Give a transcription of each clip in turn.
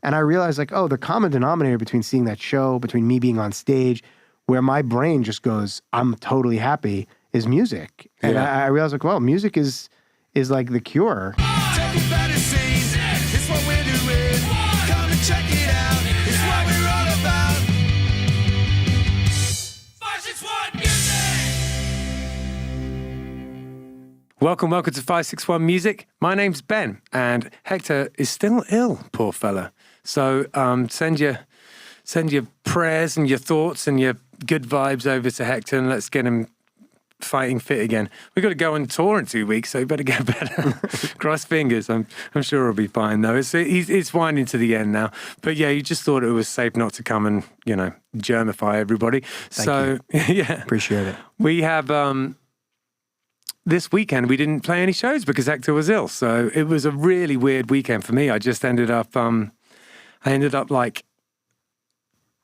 And I realized like, oh, the common denominator between seeing that show, between me being on stage, where my brain just goes, I'm totally happy, is music. And I realized like, well, music is like the cure. It's what we're doing. Come and check it out. It's what we're all about. 561 Music. Welcome to 561 Music. My name's Ben, and Hector is still ill, poor fella. So send your prayers and your thoughts and your good vibes over to Hector, and let's get him fighting fit again. We've got to go on tour in 2 weeks, so you better get better. Cross fingers. I'm sure he'll be fine though. It's winding to the end now. But yeah, you just thought it was safe not to come and germify everybody. Thank you. Yeah, Appreciate it. We have this weekend we didn't play any shows because Hector was ill. So it was a really weird weekend for me. I just ended up like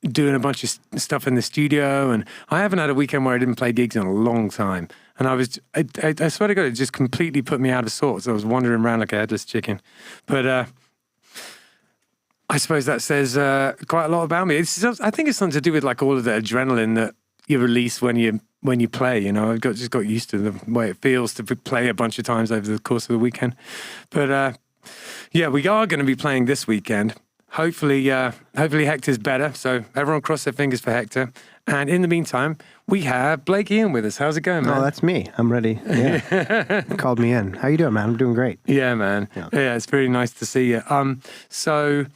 doing a bunch of stuff in the studio, and I haven't had a weekend where I didn't play gigs in a long time. And I swear to God, it just completely put me out of sorts. I was wandering around like a headless chicken. But I suppose that says quite a lot about me. I think it's something to do with like all of the adrenaline that you release when you play. I've just got used to the way it feels to play a bunch of times over the course of the weekend. But yeah, we are going to be playing this weekend. Hopefully Hector's better. So everyone cross their fingers for Hector. And in the meantime, we have Blake Ian with us. How's it going, man? Oh, that's me. I'm ready. Yeah. You called me in. How you doing, man? I'm doing great. Yeah, man. Yeah, it's very nice to see you. So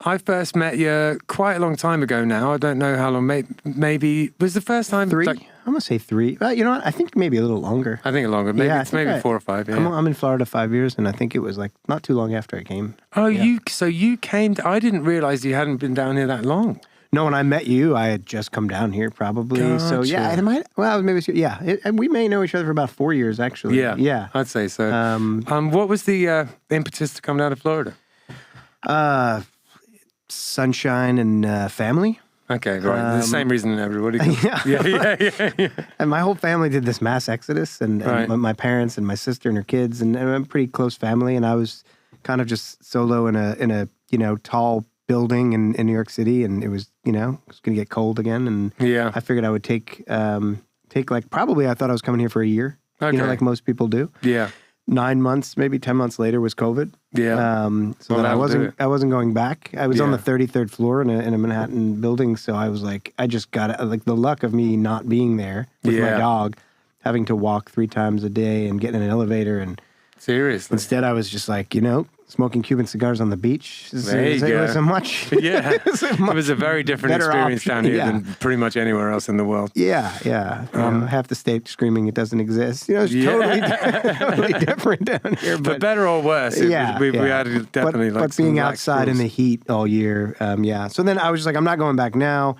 I first met you quite a long time ago now. I don't know how long. Maybe was the first time? 3? I'm going to say 3. Well, you know what? I think maybe a little longer. I think longer. Maybe it's maybe 4 or 5. Yeah. I'm in Florida 5 years, and I think it was like not too long after I came. Oh, yeah. You came. I didn't realize you hadn't been down here that long. No, when I met you, I had just come down here probably. Gotcha. So yeah, we may know each other for about 4 years actually. Yeah, I'd say so. What was the impetus to come down to Florida? Sunshine and family. Okay, right. The same reason everybody does. Yeah. And my whole family did this mass exodus, and my parents and my sister and her kids, and I'm a pretty close family. And I was kind of just solo in a tall building in New York City, and it was it was going to get cold again, and I figured I would take like probably I thought I was coming here for a year, like most people do. Yeah. 9 months, maybe 10 months later was COVID. Yeah. So then I wasn't going back. I was on the 33rd floor in a Manhattan building. So I was like, I just got like the luck of me not being there with my dog, having to walk 3 times a day and get in an elevator. And seriously, instead I was just like, smoking Cuban cigars on the beach. It wasn't much. Yeah. It was a very different experience down here than pretty much anywhere else in the world. Yeah. Half the state screaming it doesn't exist. It's totally different down here. But better or worse. We had definitely but being outside in the heat all year, So then I was just like, I'm not going back now.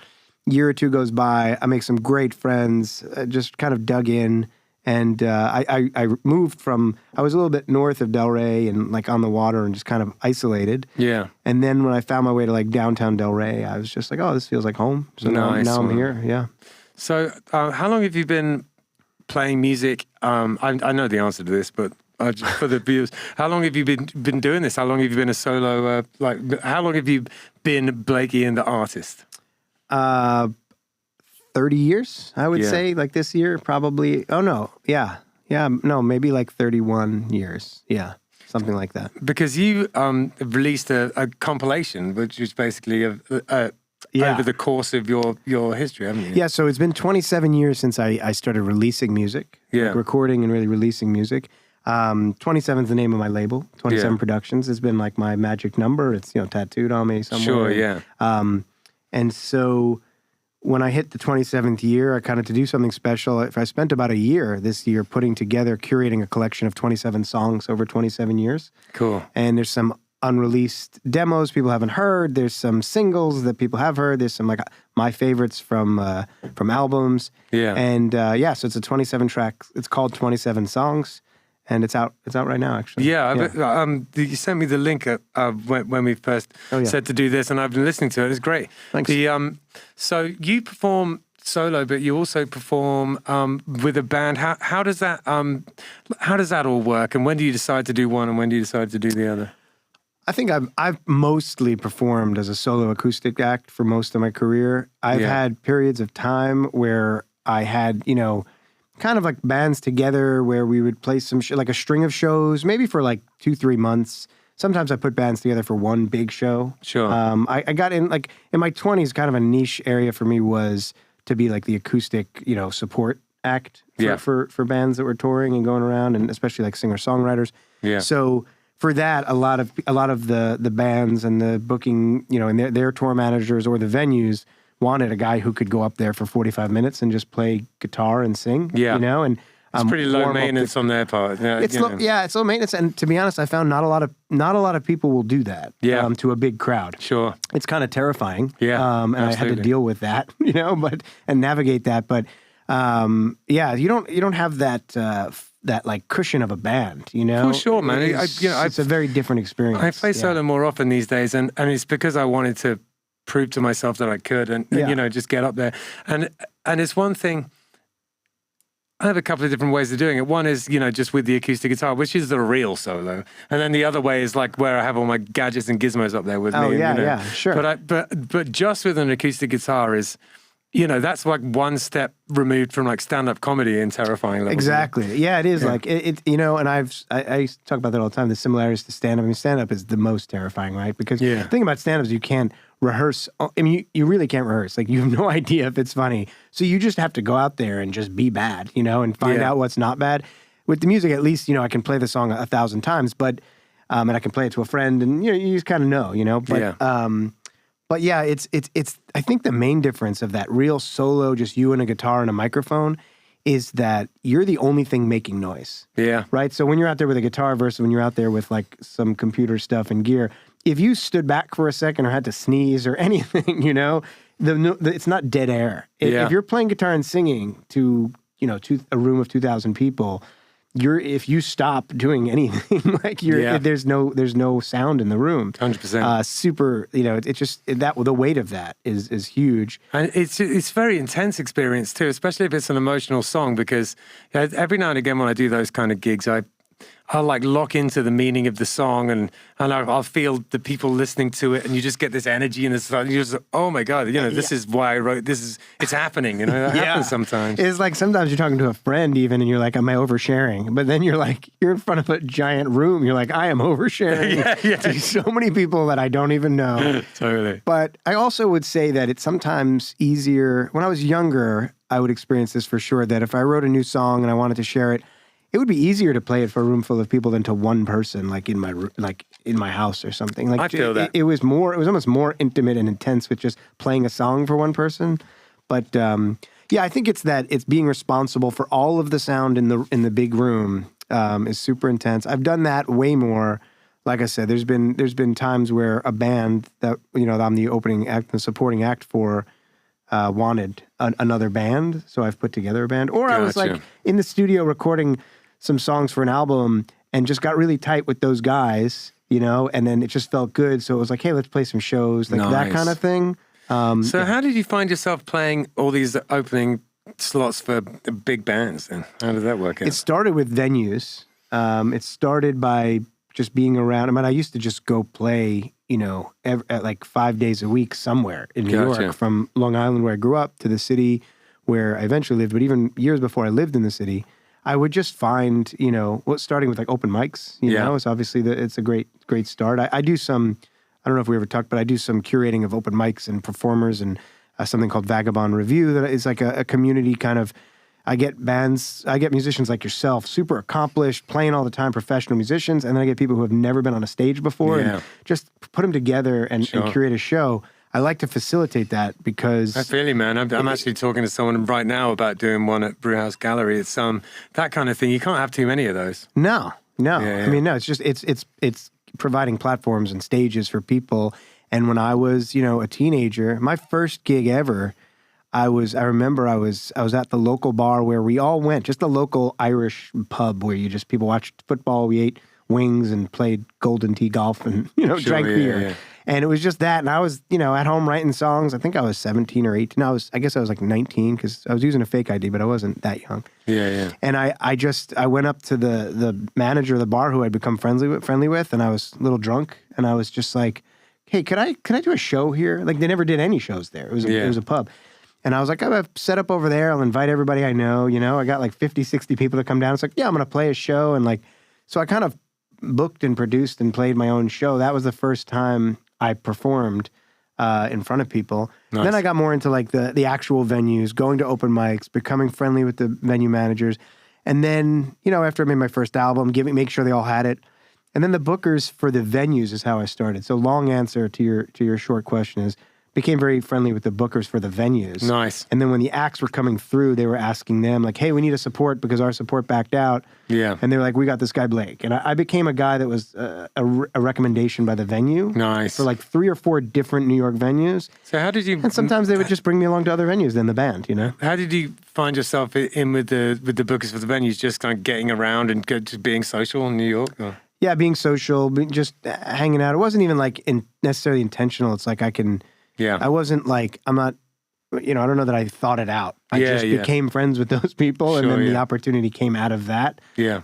Year or two goes by. I make some great friends, just kind of dug in. And I moved from, I was a little bit north of Delray and like on the water and just kind of isolated. Yeah. And then when I found my way to like downtown Delray, I was just like, oh, this feels like home. So now I'm here. Yeah. So how long have you been playing music? I know the answer to this, but just for the viewers, how long have you been doing this? How long have you been a solo, how long have you been Blake Ian the artist? 30 years, I would say, like this year, probably. Oh, no. Yeah. No, maybe like 31 years. Yeah. Something like that. Because you released a compilation, which is basically over the course of your history, haven't you? Yeah. So it's been 27 years since I started releasing music, like recording and really releasing music. 27 is the name of my label. 27 Productions has been like my magic number. It's, tattooed on me somewhere. Sure, yeah. And so when I hit the 27th year, I kind of to do something special. I spent about a year this year curating a collection of 27 songs over 27 years. Cool. And there's some unreleased demos people haven't heard. There's some singles that people have heard. There's some like my favorites from albums. Yeah. And so it's a 27 track. It's called 27 Songs. And it's out right now, actually. Yeah. You sent me the link when we first said to do this, and I've been listening to it. It's great. Thanks. So you perform solo, but you also perform with a band. How does that all work? And when do you decide to do one, and when do you decide to do the other? I think I've mostly performed as a solo acoustic act for most of my career. I've had periods of time where I had, kind of like bands together where we would play some like a string of shows, maybe for like 2-3 months. Sometimes I put bands together for one big show. Sure. I got in my 20s, kind of a niche area for me was to be like the acoustic, support act for bands that were touring and going around, and especially like singer-songwriters. Yeah. So for that, a lot of the bands and the booking, and their tour managers or the venues wanted a guy who could go up there for 45 minutes and just play guitar and sing. Yeah. And it's pretty low maintenance on their part. It's low maintenance, and to be honest, I found not a lot of people will do that. To a big crowd. Sure, it's kind of terrifying. Yeah, and I had to deal with that, and navigate that. But you don't have that like cushion of a band, For sure, man. It's a very different experience. I play solo more often these days, and it's because I wanted to prove to myself that I could, and just get up there. And it's one thing. I have a couple of different ways of doing it. One is, just with the acoustic guitar, which is the real solo. And then the other way is like where I have all my gadgets and gizmos up there with me. Oh, yeah, sure. But just with an acoustic guitar is, that's like one step removed from like stand-up comedy in terrifying levels. Exactly. Yeah, it is like, it and I talk about that all the time, the similarities to stand-up. I mean, stand-up is the most terrifying, right? Because the thing about stand-up is you can't rehearse. I mean, you really can't rehearse. Like, you have no idea if it's funny. So you just have to go out there and just be bad, and find out what's not bad. With the music, at least, I can play the song 1,000 times, but, and I can play it to a friend, and, you just kind of know, But yeah, it's. I think the main difference of that real solo, just you and a guitar and a microphone, is that you're the only thing making noise. Yeah. Right? So when you're out there with a guitar versus when you're out there with like some computer stuff and gear, if you stood back for a second or had to sneeze or anything, it's not dead air. If you're playing guitar and singing to a room of 2,000 people, if you stop doing anything, there's no sound in the room. 100%. Super, it's just the weight of that is huge. And it's very intense experience too, especially if it's an emotional song, because every now and again when I do those kind of gigs, I'll like lock into the meaning of the song, and I'll feel the people listening to it, and you just get this energy, and you're just, oh my God, this is why I wrote this. It's happening, that happens sometimes. It's like sometimes you're talking to a friend even, and you're like, am I oversharing? But then you're in front of a giant room, you're like, I am oversharing to so many people that I don't even know. Totally. But I also would say that it's sometimes easier. When I was younger, I would experience this for sure, that if I wrote a new song and I wanted to share it, it would be easier to play it for a room full of people than to one person, like in my house or something. Like, I feel that it was almost more intimate and intense with just playing a song for one person. But I think it's being responsible for all of the sound in the big room is super intense. I've done that way more. Like I said, there's been times where a band that I'm the opening act, the supporting act for, wanted another band, so I've put together a band. Or I was like in the studio recording some songs for an album and just got really tight with those guys, and then it just felt good. So it was like, hey, let's play some shows, that kind of thing. So how did you find yourself playing all these opening slots for big bands then? How did that work out? It started with venues. It started by just being around. I mean, I used to just go play, like 5 days a week somewhere in New York, from Long Island where I grew up to the city where I eventually lived. But even years before I lived in the city, I would just find, starting with like open mics, it's obviously it's a great start. I do some, I don't know if we ever talked, but I do some curating of open mics and performers, and something called Vagabond Review that is like a community kind of. I get musicians like yourself, super accomplished, playing all the time, professional musicians, and then I get people who have never been on a stage before, and just put them together and create a show. I like to facilitate that because... I feel you, man. I'm actually talking to someone right now about doing one at Brewhouse Gallery. It's that kind of thing. You can't have too many of those. No. I mean, no, it's just, it's providing platforms and stages for people. And when I was, a teenager, my first gig ever, I remember I was at the local bar where we all went, just a local Irish pub where people watched football, we ate wings and played golden tee golf and, drank beer. Yeah. And it was just that. And I was, at home writing songs. I think I was 17 or 18. I guess I was like 19 because I was using a fake ID, but I wasn't that young. Yeah. And I went up to the manager of the bar who I'd become friendly with, and I was a little drunk. And I was just like, hey, could I do a show here? Like, they never did any shows there. It was a pub. And I was like, I have set up over there. I'll invite everybody I know. I got like 50, 60 people to come down. It's like, yeah, I'm going to play a show. And like, so I kind of booked and produced and played my own show. That was the first time I performed in front of people. Nice. Then I got more into like the actual venues, going to open mics, becoming friendly with the venue managers. And then, after I made my first album, make sure they all had it. And then the bookers for the venues is how I started. So long answer to your short question is, became very friendly with the bookers for the venues. Nice. And then when the acts were coming through, they were asking them like, hey, we need a support because our support backed out. Yeah. And they were like, we got this guy Blake. And I became a guy that was a recommendation by the venue. Nice. For like 3 or 4 different New York venues. So how did you... And sometimes they would just bring me along to other venues than the band, How did you find yourself in with the bookers for the venues, just kind of getting around and just being social in New York? Or? Yeah, being social, just hanging out. It wasn't even like necessarily intentional. It's like I wasn't like, I'm not, I don't know that I thought it out. I just became friends with those people, and then the opportunity came out of that. Yeah.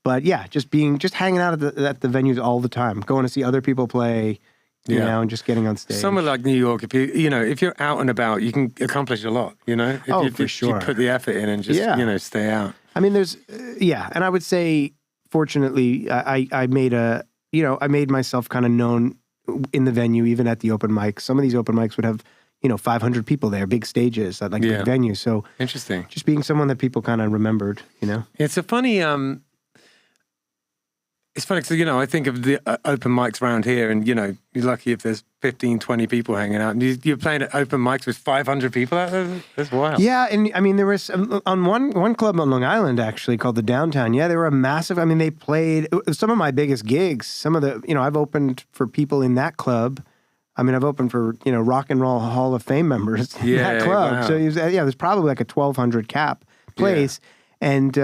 But yeah, just hanging out at the venues all the time, going to see other people play, and just getting on stage. Somewhere like New York, if you're out and about, you can accomplish a lot, For sure. You put the effort in and just, stay out. I mean, there's, and I would say, fortunately, I made myself kind of known in the venue, even at the open mic. Some of these open mics would have, 500 people there, big stages at like big venues. So interesting. Just being someone that people kind of remembered, It's a funny, it's funny because, I think of the open mics around here and, you're lucky if there's 15, 20 people hanging out. And you're playing at open mics with 500 people out there? That's wild. Yeah, and I mean, there was, on one club on Long Island, actually, called the Downtown, they were a massive, they played, some of my biggest gigs, some of the, I've opened for people in that club. I've opened for, Rock and Roll Hall of Fame members in that club. Wow. So, it was probably like a 1,200 cap place. Yeah. And,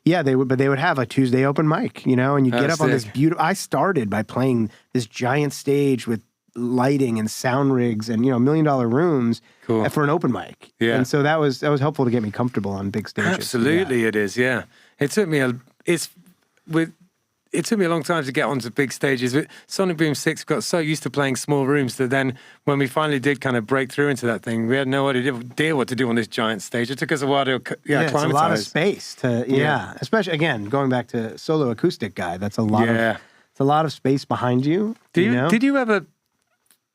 they would have a Tuesday open mic, and you get up on this beautiful. I started by playing this giant stage with lighting and sound rigs and $1 million rooms for an open mic. Yeah, and so that was helpful to get me comfortable on big stages. Absolutely, it is. Yeah, it took me a long time to get onto big stages. Sonic Boom 6 got so used to playing small rooms that then when we finally did kind of break through into that thing, we had no idea what to do on this giant stage. It took us a while to acclimatize. It's a lot of space to, especially, again, going back to solo acoustic guy, that's a lot it's a lot of space behind you. Did you ever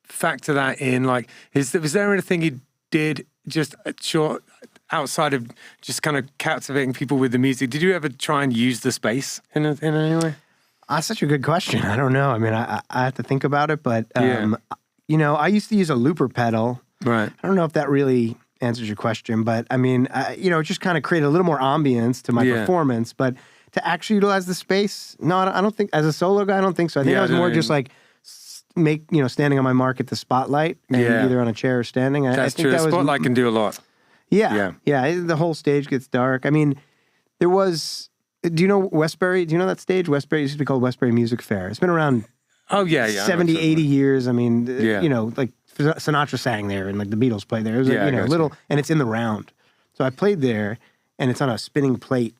factor that in? Like, was there anything you did just short outside of just kind of captivating people with the music? Did you ever try and use the space in any way? That's such a good question. I don't know. I have to think about it, but I used to use a looper pedal. Right. I don't know if that really answers your question, but it just kind of created a little more ambience to my performance. But to actually utilize the space, no, I don't think, as a solo guy, I don't think so. I think I was more just like standing on my mark at the spotlight, and either on a chair or standing. That's true. The spotlight can do a lot. Yeah. The whole stage gets dark. There was. Do you know Westbury? Do you know that stage? Westbury used to be called Westbury Music Fair. It's been around 70, 80 years. Like Sinatra sang there and like the Beatles played there. It was and it's in the round. So I played there and it's on a spinning plate.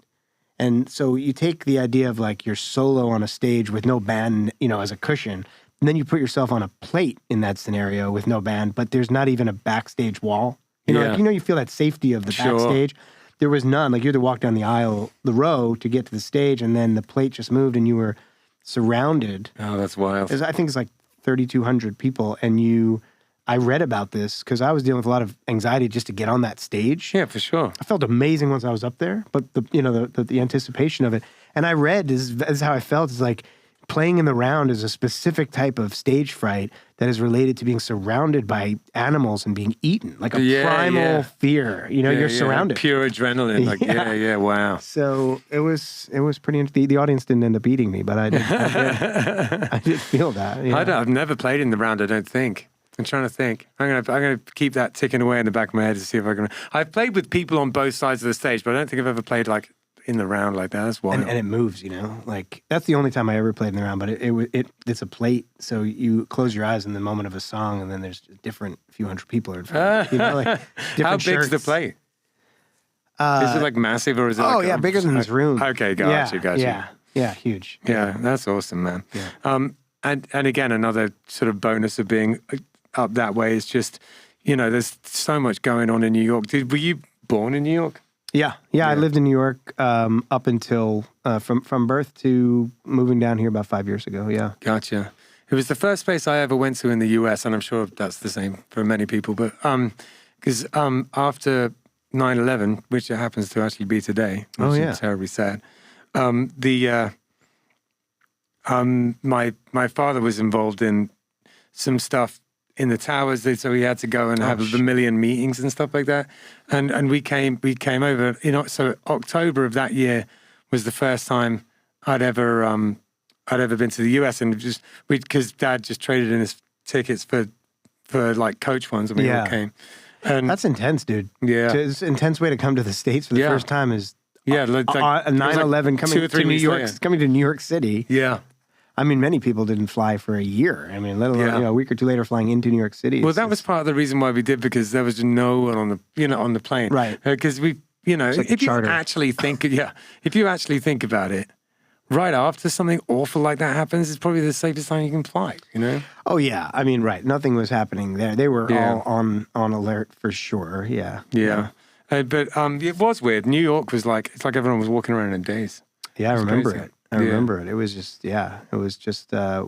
And so you take the idea of like your solo on a stage with no band, as a cushion, and then you put yourself on a plate in that scenario with no band, but there's not even a backstage wall. You feel that safety of the backstage. There was none. Like, you had to walk down the row to get to the stage, and then the plate just moved, and you were surrounded. Oh, that's wild. I think it's like 3,200 people, and I read about this because I was dealing with a lot of anxiety just to get on that stage. Yeah, for sure. I felt amazing once I was up there, but the anticipation of it. And I read, this is how I felt, is like, playing in the round is a specific type of stage fright that is related to being surrounded by animals and being eaten, like a primal fear. You're surrounded. Pure adrenaline. Wow. So it was pretty interesting. The audience didn't end up eating me, but I did feel that. I've never played in the round, I don't think. I'm trying to think. I'm gonna keep that ticking away in the back of my head to see if I can. I've played with people on both sides of the stage, but I don't think I've ever played like in the round like that. That's wild. And it moves, you know. Like that's the only time I ever played in the round. But it's a plate, so you close your eyes in the moment of a song, and then there's different few hundred people are in front of you, know, like How different big's the shirts. plate? Is it like massive or is it? Oh like yeah, bigger than this room. Okay, gotcha. Yeah, huge. Yeah, that's awesome, man. Yeah. And again, another sort of bonus of being up that way is just, you know, there's so much going on in New York. Were you born in New York? Yeah. I lived in New York up until from birth to moving down here about 5 years ago. Yeah. Gotcha. It was the first place I ever went to in the US, and I'm sure that's the same for many people. But because after 9/11, which it happens to actually be today, which is terribly sad. My father was involved in some stuff in the towers, so he had to go and have a million meetings and stuff like that. And we came over, you know. So October of that year was the first time I'd ever been to the US, and just because Dad just traded in his tickets for like coach ones, and we all came. And that's intense, dude. Yeah, it's an intense way to come to the States for the first time. Is like 9/11 coming to New York, coming to New York City. Yeah. I mean, many people didn't fly for a year. I mean, let alone a week or two later flying into New York City. Well, that was part of the reason why we did, because there was no one on the plane, right? Because we, like if you actually think, if you actually think about it, right after something awful like that happens, it's probably the safest time you can fly. You know? Oh yeah, I mean, right. Nothing was happening there. They were all on alert for sure. Yeah. But it was weird. New York was like, it's like everyone was walking around in daze. Yeah, I remember it. I remember it. It was just, it was just There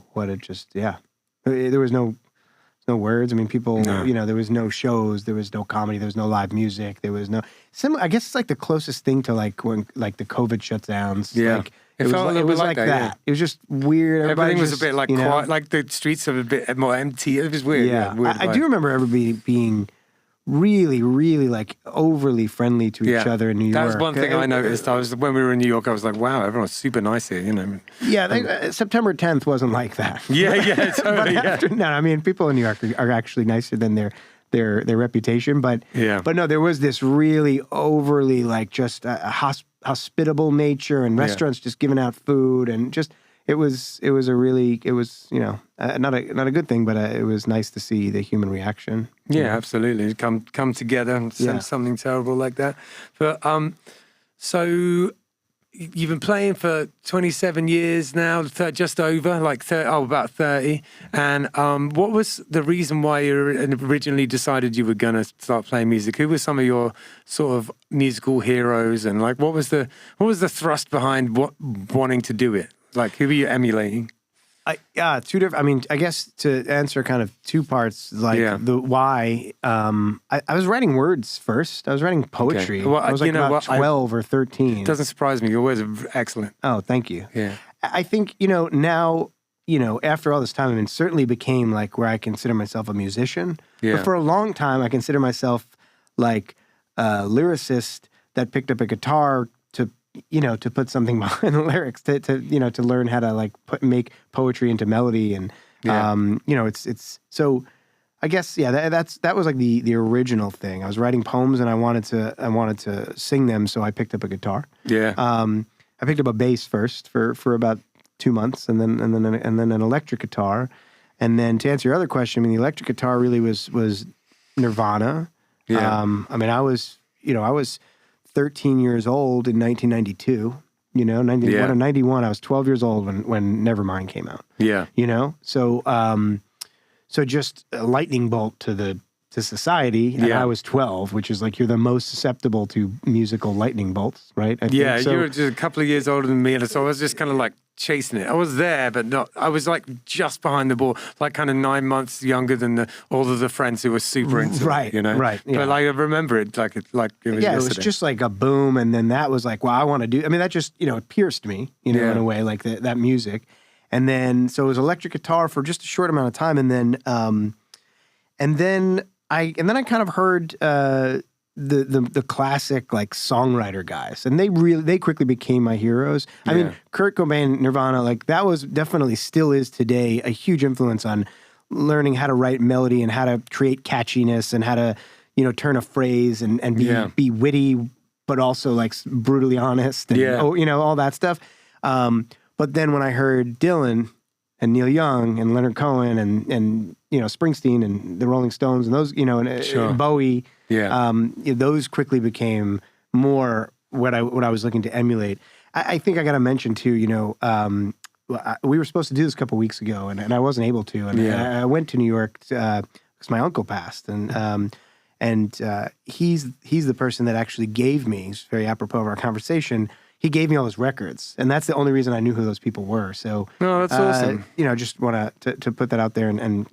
was no words. I mean, people, you know, there was no shows, there was no comedy, there was no live music, there was no, I guess it's like the closest thing to like when, like the COVID shutdowns. Yeah. Like, it was like that. Yeah. It was just weird. Everything was a bit like quiet, like the streets are a bit more empty. It was weird. Yeah. Weird I do remember everybody being really, really like overly friendly to each other in New York. That was one thing I noticed. When we were in New York, I was like, wow, everyone's super nice here, you know. Yeah, September 10th wasn't like that. Yeah, totally. No, I mean, people in New York are actually nicer than their reputation, but no, there was this really overly like just a hospitable nature, and restaurants just giving out food, and just it was you know, not a good thing, but it was nice to see the human reaction. Yeah, absolutely. Come together and something terrible like that. But so you've been playing for 27 years now, just over, like about 30. And what was the reason why you originally decided you were going to start playing music? Who were some of your sort of musical heroes, and like what was the thrust behind wanting to do it? Like, who were you emulating? Two different. I mean, I guess to answer kind of two parts, like the why. I was writing words first. I was writing poetry. Okay. Well, I was like about 12 or 13. It doesn't surprise me. Your words are excellent. Oh, thank you. Yeah. I think, you know, now, you know, after all this time, I mean, certainly became like where I consider myself a musician. Yeah. But for a long time, I consider myself like a lyricist that picked up a guitar to put something behind the lyrics, to learn how to like make poetry into melody, and you know, it's so I guess that was like the original thing. I was writing poems and I wanted to sing them, so I picked up a guitar. Yeah. I picked up a bass first for about 2 months, and then an electric guitar, and then to answer your other question, I mean, the electric guitar really was Nirvana. Yeah. I mean, I was 13 years old in 1992, you know, 91, I was 12 years old when Nevermind came out. Yeah. You know, so just a lightning bolt to society, and I was 12, which is like you're the most susceptible to musical lightning bolts, right? I think so. You were just a couple of years older than me, and so I was just kind of like chasing it. I was there, but not. I was like just behind the ball, like kind of 9 months younger than all of the friends who were super into it, you know? Right. Yeah. But like I remember it like it was yesterday. It was just like a boom, and then that was like, well, I want to do. I mean, that just it pierced me, you know, in a way, like that music, and then so it was electric guitar for just a short amount of time, and then I kind of heard the classic like songwriter guys, and they quickly became my heroes. I mean, Kurt Cobain, Nirvana, like that was definitely still is today a huge influence on learning how to write melody and how to create catchiness and how to turn a phrase and be witty but also like brutally honest. And, all that stuff. But then when I heard Dylan and Neil Young and Leonard Cohen and Springsteen and the Rolling Stones and those, and Bowie, those quickly became more what I was looking to emulate. I think I got to mention too, we were supposed to do this a couple weeks ago and I wasn't able to. And I went to New York because my uncle passed. And he's the person that actually gave me, it's very apropos of our conversation, he gave me all his records. And that's the only reason I knew who those people were. So, that's awesome. Just want to put that out there and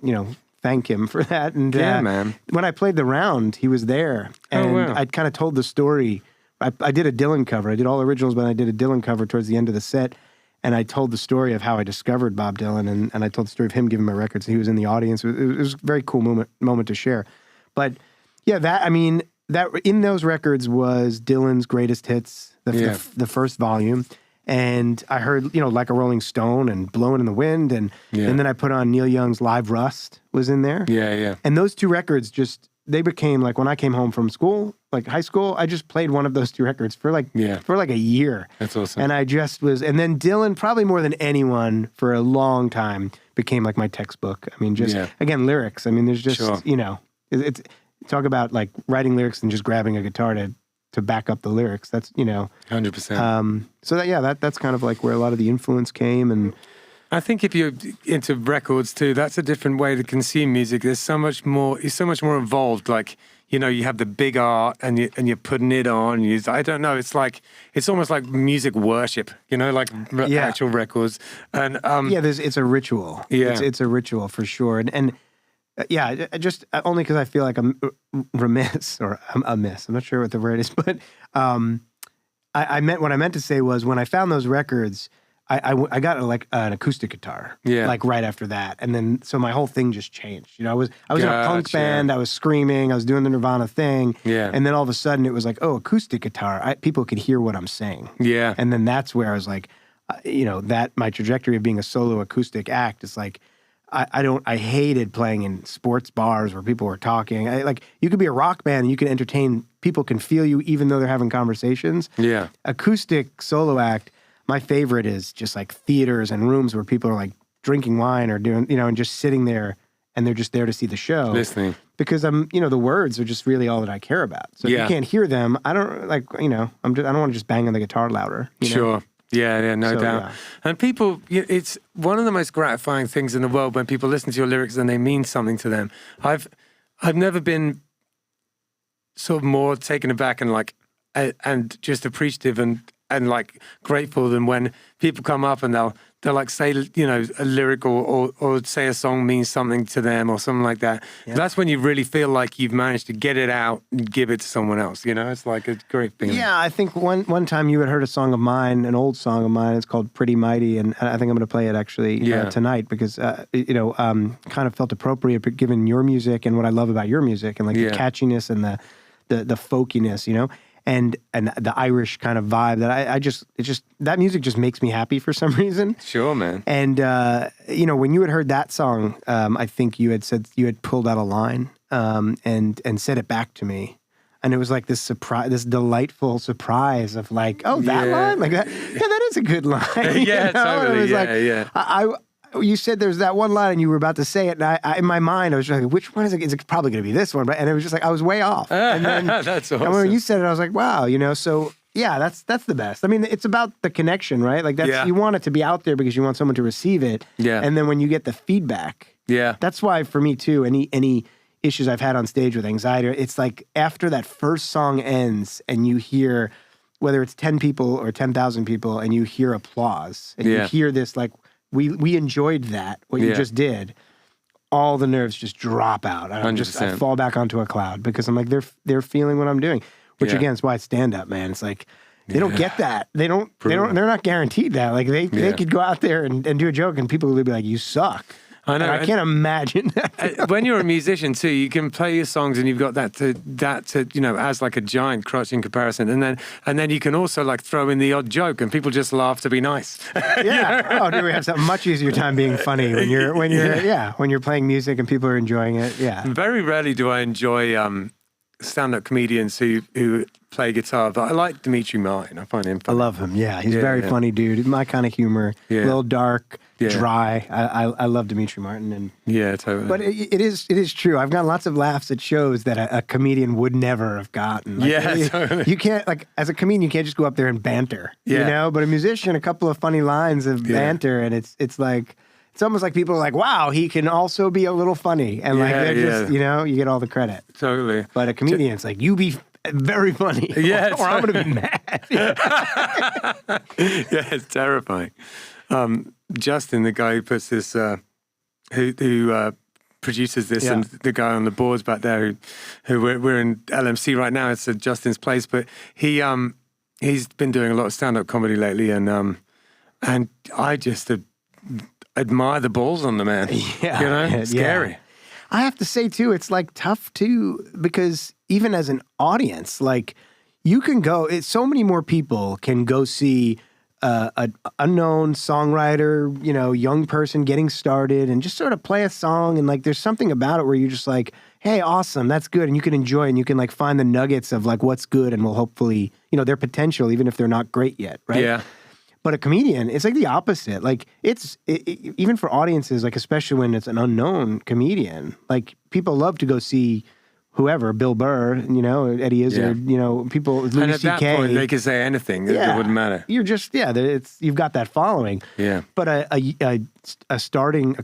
thank him for that. And man. When I played the round, he was there. And I kind of told the story. I did a Dylan cover. I did all originals, but I did a Dylan cover towards the end of the set. And I told the story of how I discovered Bob Dylan. And I told the story of him giving my records. He was in the audience. It was a very cool moment to share. But yeah, that in those records was Dylan's greatest hits, the first volume. And I heard, Like a Rolling Stone and Blowing in the Wind. And then I put on Neil Young's Live Rust was in there. Yeah. And those two records they became like when I came home from school, like high school, I just played one of those two records for like a year. That's awesome. And I just was, and then Dylan, probably more than anyone for a long time, became like my textbok. I mean, again, lyrics. I mean, there's just, it's talk about like writing lyrics and just grabbing a guitar to back up the lyrics. That's, 100%. So that's kind of like where a lot of the influence came. And I think if you're into records too, that's a different way to consume music. There's so much more. It's so much more involved. Like you have the big art and you're putting it on. I don't know. It's almost like music worship. Like actual records. And it's a ritual. Yeah, it's a ritual for sure. And just only because I feel like I'm remiss or I'm amiss. I'm not sure what the word is, but what I meant to say was when I found those records. I got like an acoustic guitar, like right after that, and then so my whole thing just changed. I was in a punk band, I was screaming, I was doing the Nirvana thing, and then all of a sudden it was like, acoustic guitar, people could hear what I'm saying, and then that's where I was like, that my trajectory of being a solo acoustic act is like, I hated playing in sports bars where people were talking. Like you could be a rock band and you can entertain, people can feel you even though they're having conversations. Acoustic solo act. My favorite is just like theaters and rooms where people are like drinking wine or doing, and just sitting there and they're just there to see the show. Listening. Because the words are just really all that I care about. So if you can't hear them, I don't I don't want to just bang on the guitar louder. Sure. Yeah, no doubt. Yeah. And people, it's one of the most gratifying things in the world when people listen to your lyrics and they mean something to them. I've never been sort of more taken aback and just appreciative and like grateful than when people come up and they'll like say, a lyric or say a song means something to them or something like that. Yeah. That's when you really feel like you've managed to get it out and give it to someone else. It's like a great feeling. Yeah, I think one time you had heard a song of mine, an old song of mine. It's called Pretty Mighty. And I think I'm going to play it actually tonight because, kind of felt appropriate given your music and what I love about your music and like the catchiness and the folkiness, and the Irish kind of vibe that that music just makes me happy for some reason. Sure, man. And, when you had heard that song, I think you had said, you had pulled out a line and said it back to me. And it was like this surprise, this delightful surprise of like, that line? Like that? Yeah, that is a good line. Yeah, totally. You said there's that one line and you were about to say it, and I in my mind I was just like, which one is it? Is it probably going to be this one? And it was just like I was way off. And then that's awesome. And when you said it, I was like, wow, So yeah, that's the best. I mean, it's about the connection, right? Like you want it to be out there because you want someone to receive it. Yeah. And then when you get the feedback, that's why for me too. Any issues I've had on stage with anxiety, it's like after that first song ends and you hear, whether it's 10 people or 10,000 people, and you hear applause and you hear this like. We enjoyed that, what you just did. All the nerves just drop out. I fall back onto a cloud because I'm like, they're feeling what I'm doing. Which again is why it's stand up, man. It's like they don't get that. They're not guaranteed that. Like they could go out there and do a joke and people will be like, you suck. I know. And I can't imagine that. When you're a musician too, you can play your songs and you've got that to as like a giant crutch in comparison. And then you can also like throw in the odd joke and people just laugh to be nice. Yeah. Oh, dude, we have a much easier time being funny when you're playing music and people are enjoying it. Yeah. Very rarely do I enjoy stand-up comedians who play guitar, but I like Dimitri Martin. I find him funny. I love him. Yeah, he's very funny dude. My kind of humor. A little dark, dry. I love Dimitri Martin. And yeah, totally. But it is true. I've gotten lots of laughs at shows that a comedian would never have gotten. Like, totally. You can't, like, as a comedian, you can't just go up there and banter. You know? But a musician, a couple of funny lines of banter, and it's like, it's almost like people are like, wow, he can also be a little funny. And like, they're just, you know, you get all the credit. Totally. But a comedian, it's like, you be very funny. Yeah. Or I'm going to be mad. It's terrifying. Justin, the guy who puts this, who produces this, and the guy on the boards back there, who we're in LMC right now. It's at Justin's place, but he's been doing a lot of stand-up comedy lately, and I just admire the balls on the man. Yeah, you know, scary. Yeah. I have to say too, it's like tough too, because even as an audience, like you can go, so many more people can go see an unknown songwriter, you know, young person getting started and just sort of play a song. And like, there's something about it where you're just like, hey, awesome, that's good. And you can enjoy it and you can like find the nuggets of like what's good and will hopefully, you know, their potential, even if they're not great yet. Right. Yeah. But a comedian, it's like the opposite. Like even for audiences, like especially when it's an unknown comedian, like people love to go see whoever, Bill Burr, you know, Eddie Izzard, you know, people, Louis C.K. And at that point, they could say anything. It wouldn't matter. You're just, you've got that following. Yeah. But a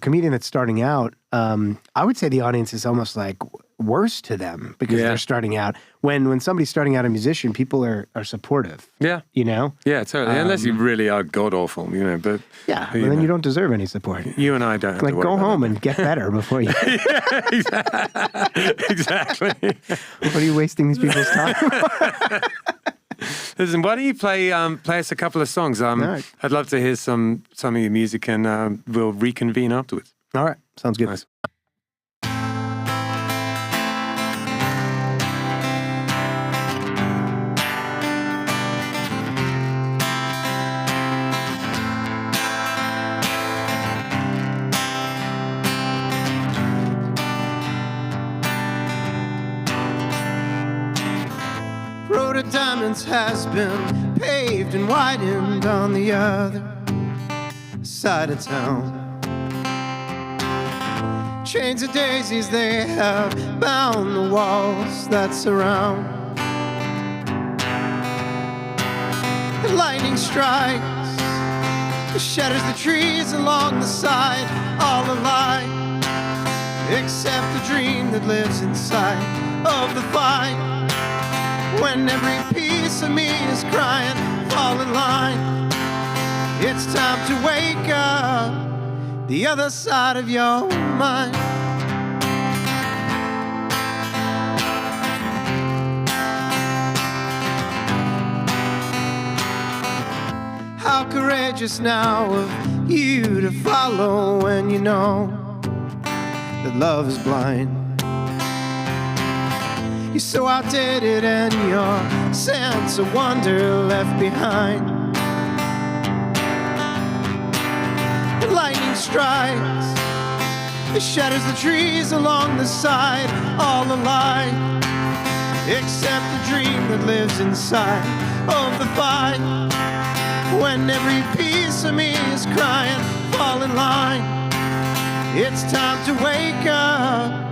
comedian that's starting out, I would say the audience is almost like worse to them because they're starting out. When somebody's starting out a musician, people are supportive. Yeah. You know? Yeah, totally. Unless you really are god-awful, you know, but... Yeah, but then you don't deserve any support. You and I don't have like, to worry go about home that. and get better before you... Exactly. What are you wasting these people's time? Listen, why don't you play us a couple of songs? right. I'd love to hear some of your music, and we'll reconvene afterwards. All right, sounds good. Nice. Road of diamonds has been paved and widened on the other side of town. Chains of daisies, they have bound the walls that surround. The lightning strikes, it shatters the trees along the side, all alike, except the dream that lives inside of the fight. When every piece of me is crying, fall in line. It's time to wake up the other side of your mind. How courageous now of you to follow when you know that love is blind. You're so outdated and your sense of wonder left behind. The lightning strikes, it shatters the trees along the side, all alike, except the dream that lives inside of the fight. When every piece of me is crying, fall in line. It's time to wake up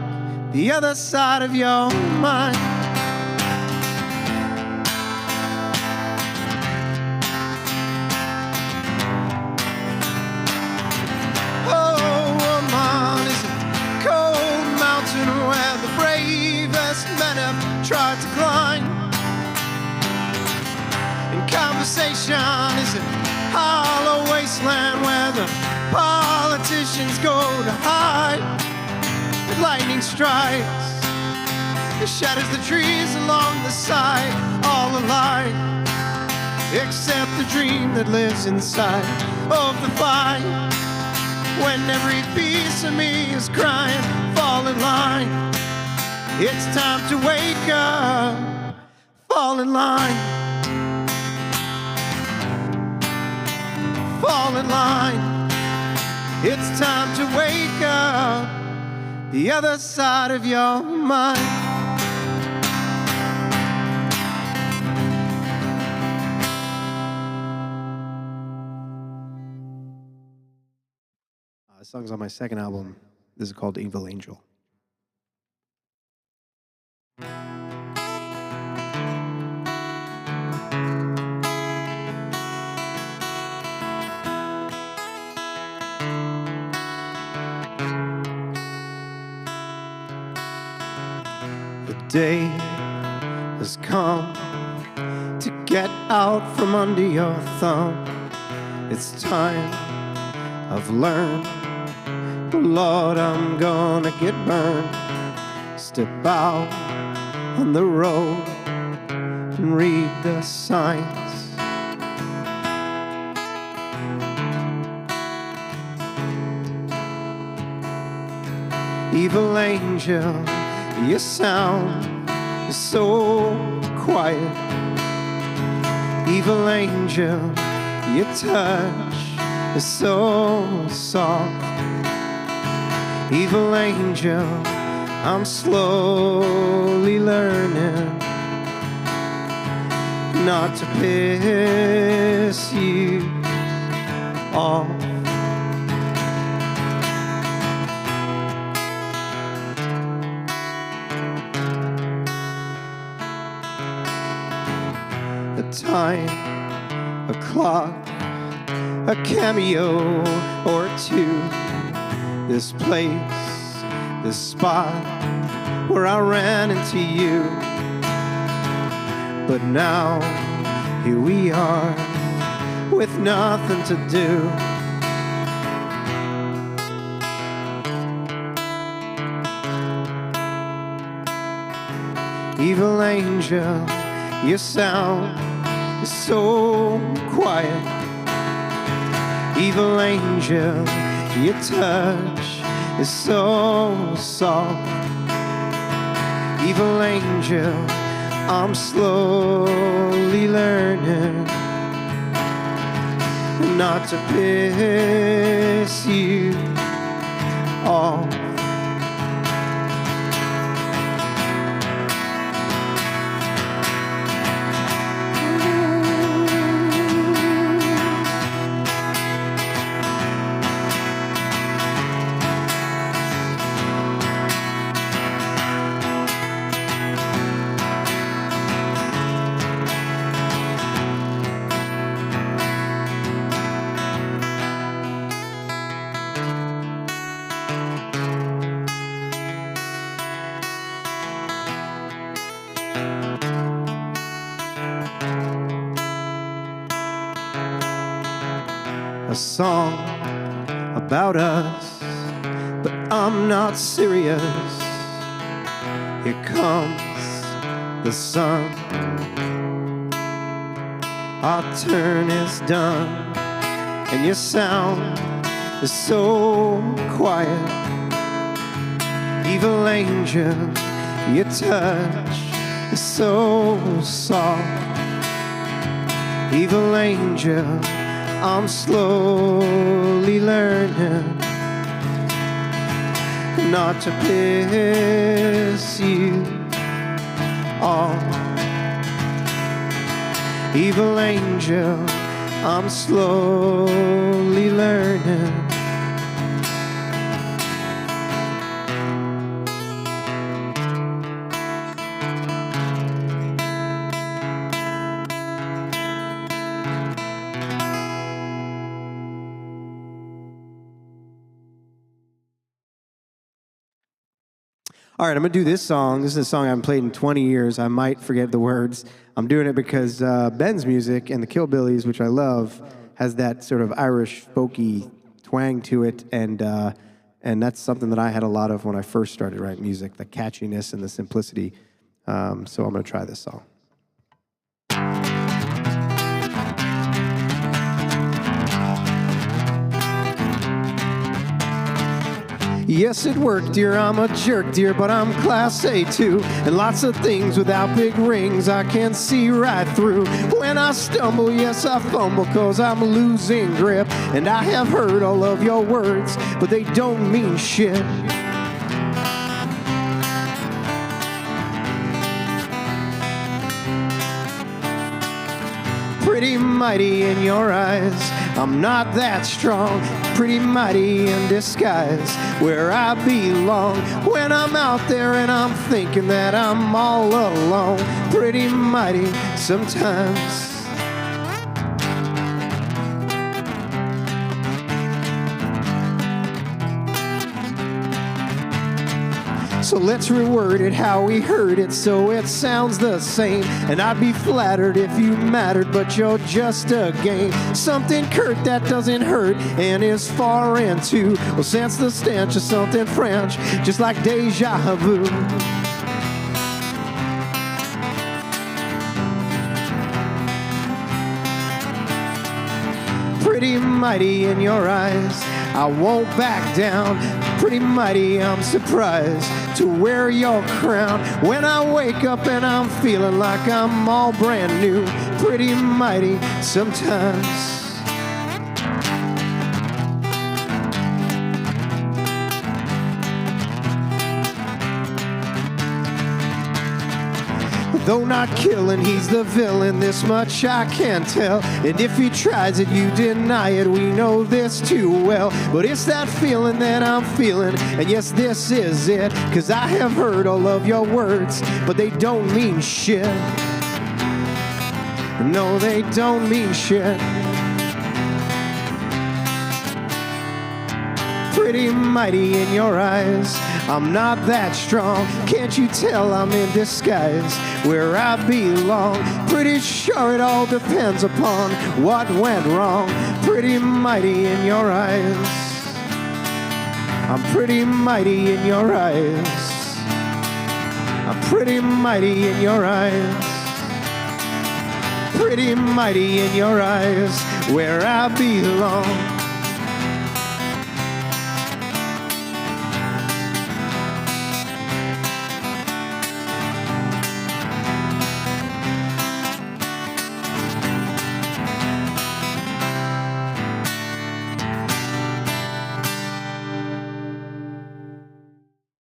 the other side of your mind. Oh, woman is a cold mountain where the bravest men have tried to climb. And conversation is a hollow wasteland where the politicians go to hide. Lightning strikes, it shatters the trees along the side, all alike, except the dream that lives inside of the fight. When every piece of me is crying, fall in line. It's time to wake up, fall in line. Fall in line. It's time to wake up the other side of your mind. song's on my second album. This is called Evil Angel. The day has come to get out from under your thumb. It's time, I've learned. Lord, I'm gonna get burned. Step out on the road and read the signs. Evil angel, your sound is so quiet. Evil angel, your touch is so soft. Evil angel, I'm slowly learning not to piss you off. A time, a clock, a cameo or two. This place, this spot where I ran into you. But now, here we are with nothing to do. Evil angel, your sound is so quiet. Evil angel, your touch is so soft. Evil angel, I'm slowly learning not to piss you off. A song about us, but I'm not serious. Here comes the sun. Our turn is done, and your sound is so quiet. Evil angel, your touch is so soft. Evil angel, I'm slowly learning not to piss you off. Evil angel, I'm slowly learning. All right, I'm going to do this song. This is a song I haven't played in 20 years. I might forget the words. I'm doing it because Ben's music and the Killbillies, which I love, has that sort of Irish folky twang to it, and that's something that I had a lot of when I first started writing music, the catchiness and the simplicity. So I'm going to try this song. Yes, it worked, dear, I'm a jerk, dear, but I'm class A too. And lots of things without big rings I can see right through. When I stumble, yes, I fumble, 'cause I'm losing grip. And I have heard all of your words, but they don't mean shit. Pretty mighty in your eyes, I'm not that strong, pretty mighty in disguise, where I belong. When I'm out there and I'm thinking that I'm all alone, pretty mighty sometimes. So let's reword it how we heard it so it sounds the same. And I'd be flattered if you mattered, but you're just a game. Something curt that doesn't hurt and is foreign too. Well, sense the stench of something French, just like deja vu. Pretty mighty in your eyes, I won't back down. Pretty mighty, I'm surprised to wear your crown. When I wake up and I'm feeling like I'm all brand new, pretty mighty sometimes. Though not killing, he's the villain, this much I can tell. And if he tries it, you deny it, we know this too well. But it's that feeling that I'm feeling, and yes, this is it. Cause I have heard all of your words, but they don't mean shit. No, they don't mean shit. Pretty mighty in your eyes, I'm not that strong. Can't you tell I'm in disguise, where I belong? Pretty sure it all depends upon what went wrong. Pretty mighty in your eyes, I'm pretty mighty in your eyes, I'm pretty mighty in your eyes, pretty mighty in your eyes, where I belong.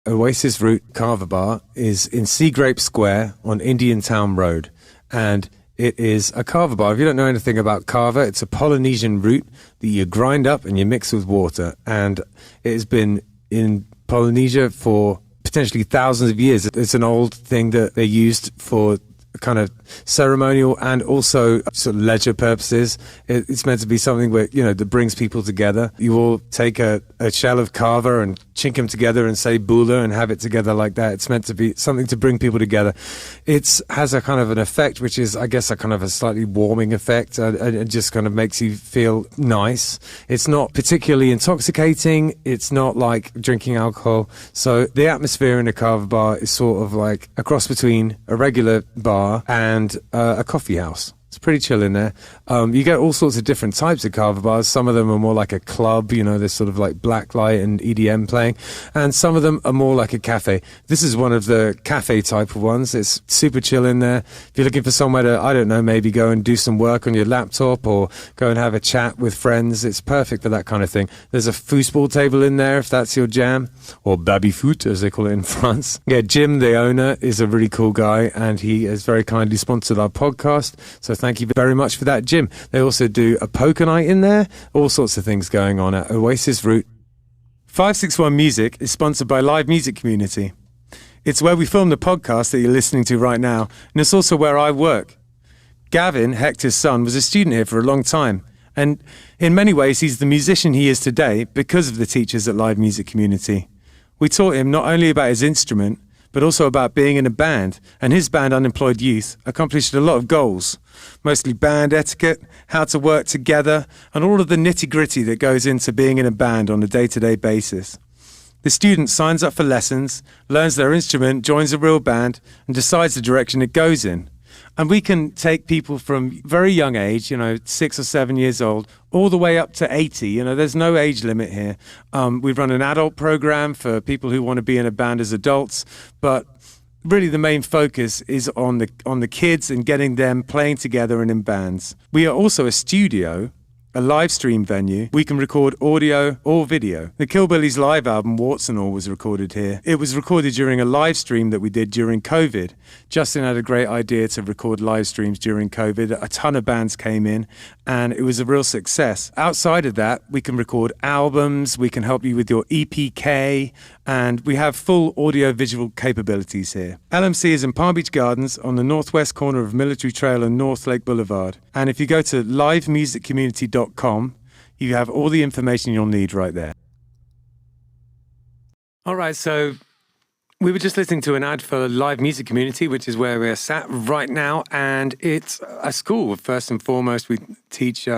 Oasis route Kava bar is in Sea Grape Square on Indiantown Rd, and it is a Kava bar. If you don't know anything about Kava, it's a Polynesian root that you grind up and you mix with water, and it has been in Polynesia for potentially thousands of years. It's an old thing that they used for kind of ceremonial and also sort of leisure purposes. It's meant to be something where, you know, that brings people together. You all take a shell of kava and chink them together and say bula and have it together like that. It's meant to be something to bring people together. It has a kind of an effect, which is, I guess, a kind of a slightly warming effect. It just kind of makes you feel nice. It's not particularly intoxicating. It's not like drinking alcohol. So the atmosphere in a kava bar is sort of like a cross between a regular bar and a coffee house. It's pretty chill in there. You get all sorts of different types of kava bars. Some of them are more like a club, you know, there's sort of like blacklight and EDM playing. And some of them are more like a cafe. This is one of the cafe type of ones. It's super chill in there. If you're looking for somewhere to, I don't know, maybe go and do some work on your laptop or go and have a chat with friends, it's perfect for that kind of thing. There's a foosball table in there if that's your jam, or baby foot as they call it in France. Yeah, Jim, the owner, is a really cool guy, and he has very kindly sponsored our podcast. So thank you very much for that, Jim. They also do a poker night in there, all sorts of things going on at Oasis Route. 561 Music is sponsored by Live Music Community. It's where we film the podcast that you're listening to right now, and it's also where I work. Gavin, Hector's son, was a student here for a long time, and in many ways he's the musician he is today because of the teachers at Live Music Community. We taught him not only about his instrument, but also about being in a band, and his band Unemployed Youth accomplished a lot of goals, mostly band etiquette, how to work together, and all of the nitty-gritty that goes into being in a band on a day-to-day basis. The student signs up for lessons, learns their instrument, joins a real band, and decides the direction it goes in. And we can take people from very young age, 6 or 7 years old, all the way up to 80. There's no age limit here. We run an adult program for people who want to be in a band as adults, but really the main focus is on the kids and getting them playing together and in bands. We are also a studio a live stream venue. We can record audio or video. The Killbillies live album, Warts and All, was recorded here. It was recorded during a live stream that we did during COVID. Justin had a great idea to record live streams during COVID. A ton of bands came in, and it was a real success. Outside of that, we can record albums, we can help you with your EPK, and we have full audio-visual capabilities here. LMC is in Palm Beach Gardens on the northwest corner of Military Trail and North Lake Boulevard. And if you go to livemusiccommunity.com, you have all the information you'll need right there. All right, so we were just listening to an ad for Live Music Community, which is where we're sat right now, and it's a school. First and foremost, we teach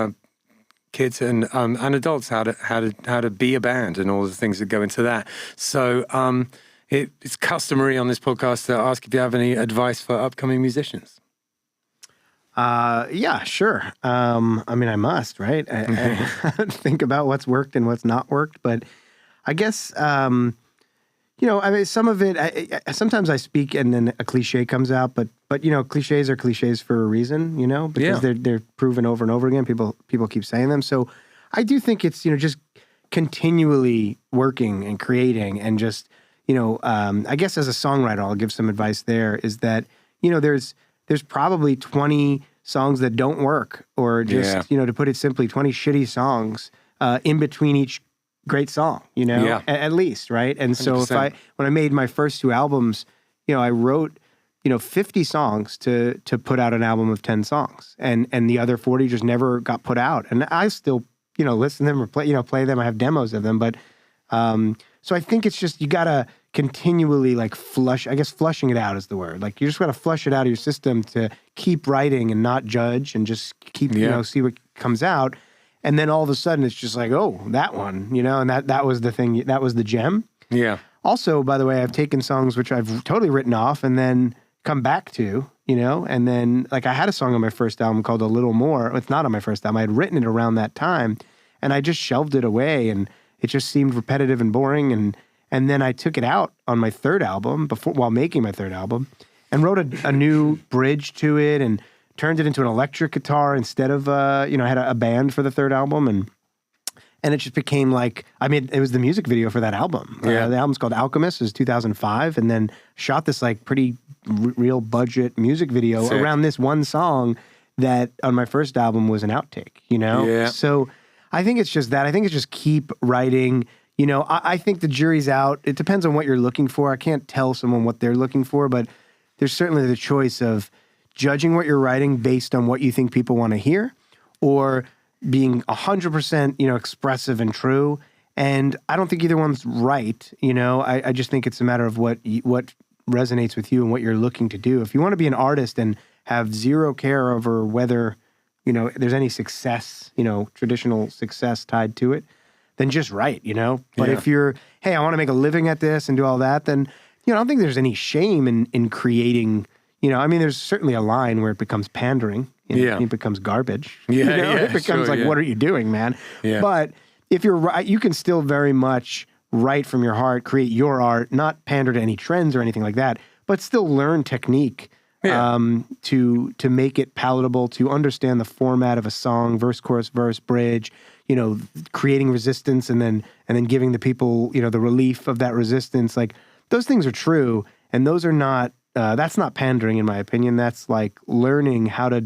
kids and adults how to be a band and all the things that go into that. So it's customary on this podcast to ask if you have any advice for upcoming musicians. Yeah, sure. I mean, I must, right? I think about what's worked and what's not worked, but I guess, I mean, some of it, sometimes I speak and then a cliche comes out, but cliches are cliches for a reason, because they're proven over and over again. People keep saying them. So I do think it's, just continually working and creating and just, I guess as a songwriter, I'll give some advice there is that, there's probably 20 songs that don't work, or just, to put it simply, 20 shitty songs in between each great song, at least, right? And so 100%. When I made my first two albums, I wrote, 50 songs to put out an album of 10 songs, and the other 40 just never got put out. And I still, listen to them or play them. I have demos of them, but so I think it's just, you gotta continually flushing it out is the word. Like, you just gotta flush it out of your system to keep writing and not judge and just keep, see what comes out. And then all of a sudden it's just like, oh, that one, and that was the thing, that was the gem. Yeah. Also, by the way, I've taken songs which I've totally written off and then come back to, and then like I had a song on my first album called A Little More. It's not on my first album. I had written it around that time and I just shelved it away and it just seemed repetitive and boring. And then I took it out on my third album while making my third album and wrote a new bridge to it and turned it into an electric guitar instead of, I had a band for the third album and it just became like, it was the music video for that album. Yeah. The album's called Alchemist. It was 2005 and then shot this like pretty real budget music video around this one song that on my first album was an outtake, Yeah. So I think it's just that. I think it's just keep writing. I think the jury's out. It depends on what you're looking for. I can't tell someone what they're looking for, but there's certainly the choice of judging what you're writing based on what you think people want to hear, or being 100%, expressive and true. And I don't think either one's right. I just think it's a matter of what resonates with you and what you're looking to do. If you want to be an artist and have zero care over whether, there's any success, traditional success tied to it, then just write, But if you're, hey, I want to make a living at this and do all that, then, I don't think there's any shame in creating, there's certainly a line where it becomes pandering. It becomes garbage. It becomes what are you doing, man? Yeah. But if you're right, you can still very much write from your heart, create your art, not pander to any trends or anything like that, but still learn technique to make it palatable, to understand the format of a song, verse, chorus, verse, bridge, creating resistance and then giving the people, the relief of that resistance. Like, those things are true, and those are not, that's not pandering in my opinion. That's like learning how to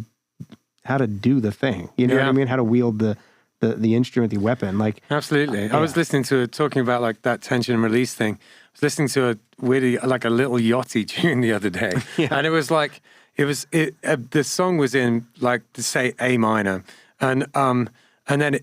do the thing. You know what I mean? How to wield the instrument, the weapon. Like, absolutely. I was listening to talking about like that tension and release thing. I was listening to a little Yachty tune the other day, and it was like the song was in like, say, A minor, and then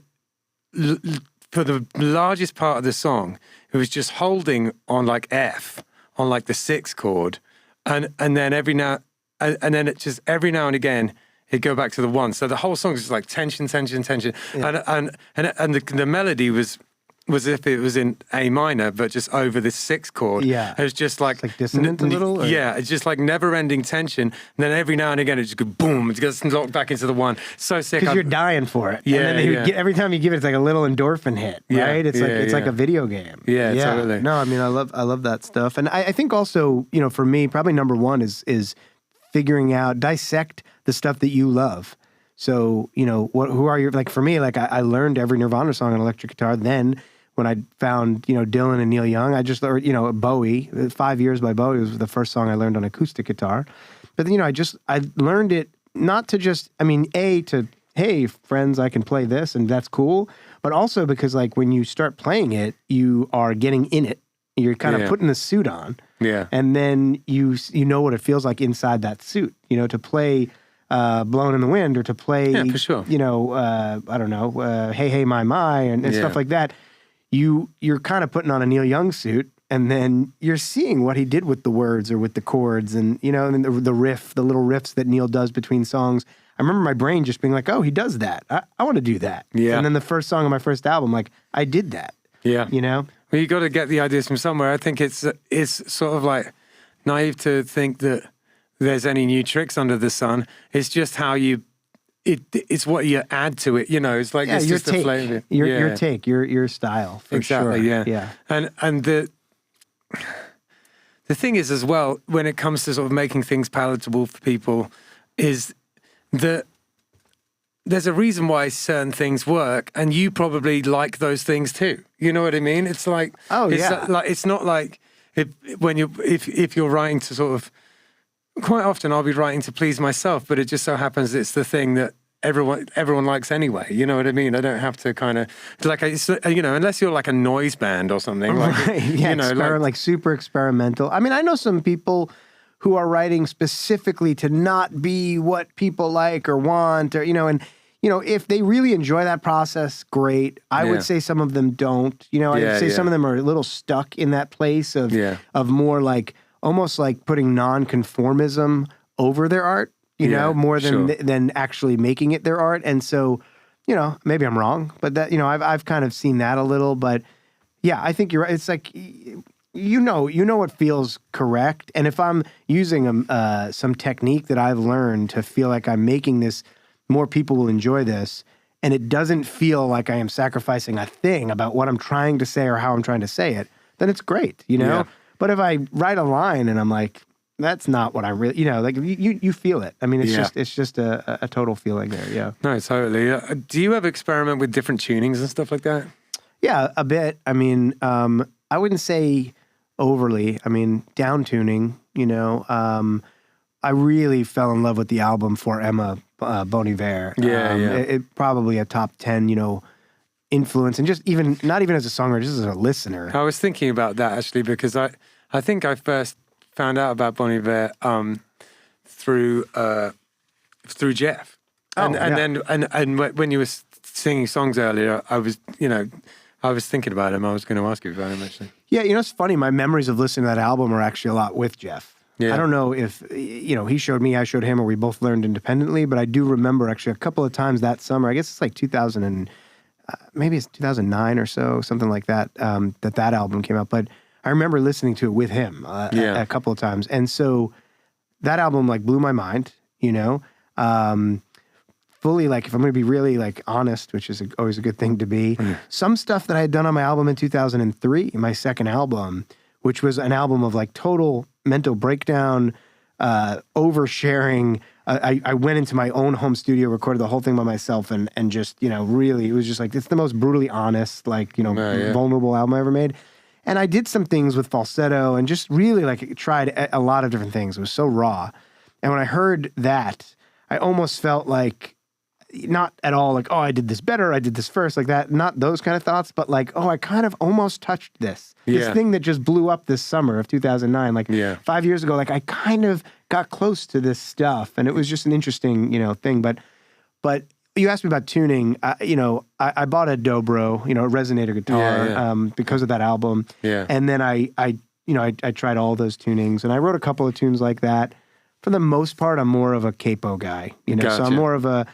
for the largest part of the song, it was just holding on like F on like the 6th chord, and then every now and again it'd go back to the 1. So the whole song is just like tension, tension, tension, and the melody was if it was in A minor, but just over this 6th chord. Yeah, it was just like dissonant a little. Or? Yeah, it's just like never-ending tension. And then every now and again, it just goes boom. It gets locked back into the 1. So sick. Because you're dying for it. Yeah, and then every time you give it, it's like a little endorphin hit. Right? It's like a video game. Yeah, totally. No, I love that stuff, and I think also, for me, probably number one is figuring out, dissect the stuff that you love. So, who are your, like for me, like I learned every Nirvana song on electric guitar. Then when I found, Dylan and Neil Young, I just learned, Bowie, 5 Years by Bowie was the first song I learned on acoustic guitar. But, I learned it not to just, hey, friends, I can play this and that's cool. But also because like when you start playing it, you are getting in it. You're kind of putting the suit on. Yeah. And then you know what it feels like inside that suit, to play Blowing in the Wind or to play, for sure. I don't know, Hey, Hey, My, and stuff like that. You're kind of putting on a Neil Young suit, and then you're seeing what he did with the words or with the chords, and and then the riff, the little riffs that Neil does between songs. I remember my brain just being like, "Oh, he does that. I want to do that." Yeah. And then the first song on my first album, like I did that. Yeah. Well, you got to get the ideas from somewhere. I think it's sort of like naive to think that there's any new tricks under the sun. It's just how it's what you add to it, It's like it's your just take, a flavor. your take, your style, for exactly, sure. Yeah. And the thing is as well, when it comes to sort of making things palatable for people, is that there's a reason why certain things work, and you probably like those things too. You know what I mean? It's like it's not like if you're writing to sort of. Quite often I'll be writing to please myself, but it just so happens it's the thing that everyone likes anyway. You know what I mean? I don't have to kind of unless you're like a noise band or something. Like, right. Yeah, like super experimental. I mean, I know some people who are writing specifically to not be what people like or want, or and if they really enjoy that process, great. I would say some of them don't. I'd say some of them are a little stuck in that place of more like. Almost like putting non-conformism over their art, more than actually making it their art. And so, maybe I'm wrong, but that, I've kind of seen that a little, but yeah, I think you're right. It's like, what feels correct. And if I'm using some technique that I've learned to feel like I'm making this, more people will enjoy this, and it doesn't feel like I am sacrificing a thing about what I'm trying to say or how I'm trying to say it, then it's great, Yeah. But if I write a line and I'm like, that's not what I really, like you feel it. I mean, it's just a total feeling there. Yeah. No, totally. Do you ever experiment with different tunings and stuff like that? Yeah, a bit. I mean, I wouldn't say overly. I mean, down tuning, I really fell in love with the album for Emma Bon Iver. It probably a top 10, influence, and just not even as a songwriter, just as a listener. I was thinking about that actually, because I think I first found out about Bon Iver through Jeff, and when you were singing songs earlier, I was thinking about him. I was going to ask you about him actually. Yeah, it's funny. My memories of listening to that album are actually a lot with Jeff. Yeah. I don't know if he showed me, I showed him, or we both learned independently, but I do remember actually a couple of times that summer. I guess it's like 2000 and. Maybe it's 2009 or so, something like that, that album came out. But I remember listening to it with him a couple of times. And so that album like blew my mind, fully, like, if I'm going to be really like honest, which is always a good thing to be, some stuff that I had done on my album in 2003, my second album, which was an album of like total mental breakdown, oversharing. I went into my own home studio, recorded the whole thing by myself, and just, really, it was just like, it's the most brutally honest, like, vulnerable album I ever made. And I did some things with falsetto and just really like tried a lot of different things. It was so raw. And when I heard that, I almost felt like, not at all like, oh, I did this better, I did this first, like that, not those kind of thoughts, but like, oh, I kind of almost touched this thing that just blew up this summer of 2009, like 5 years ago, like I kind of got close to this stuff, and it was just an interesting, thing. But you asked me about tuning, I bought a Dobro, a resonator guitar, because of that album, and then I tried all those tunings, and I wrote a couple of tunes like that. For the most part, I'm more of a capo guy, Gotcha. So I'm more of a,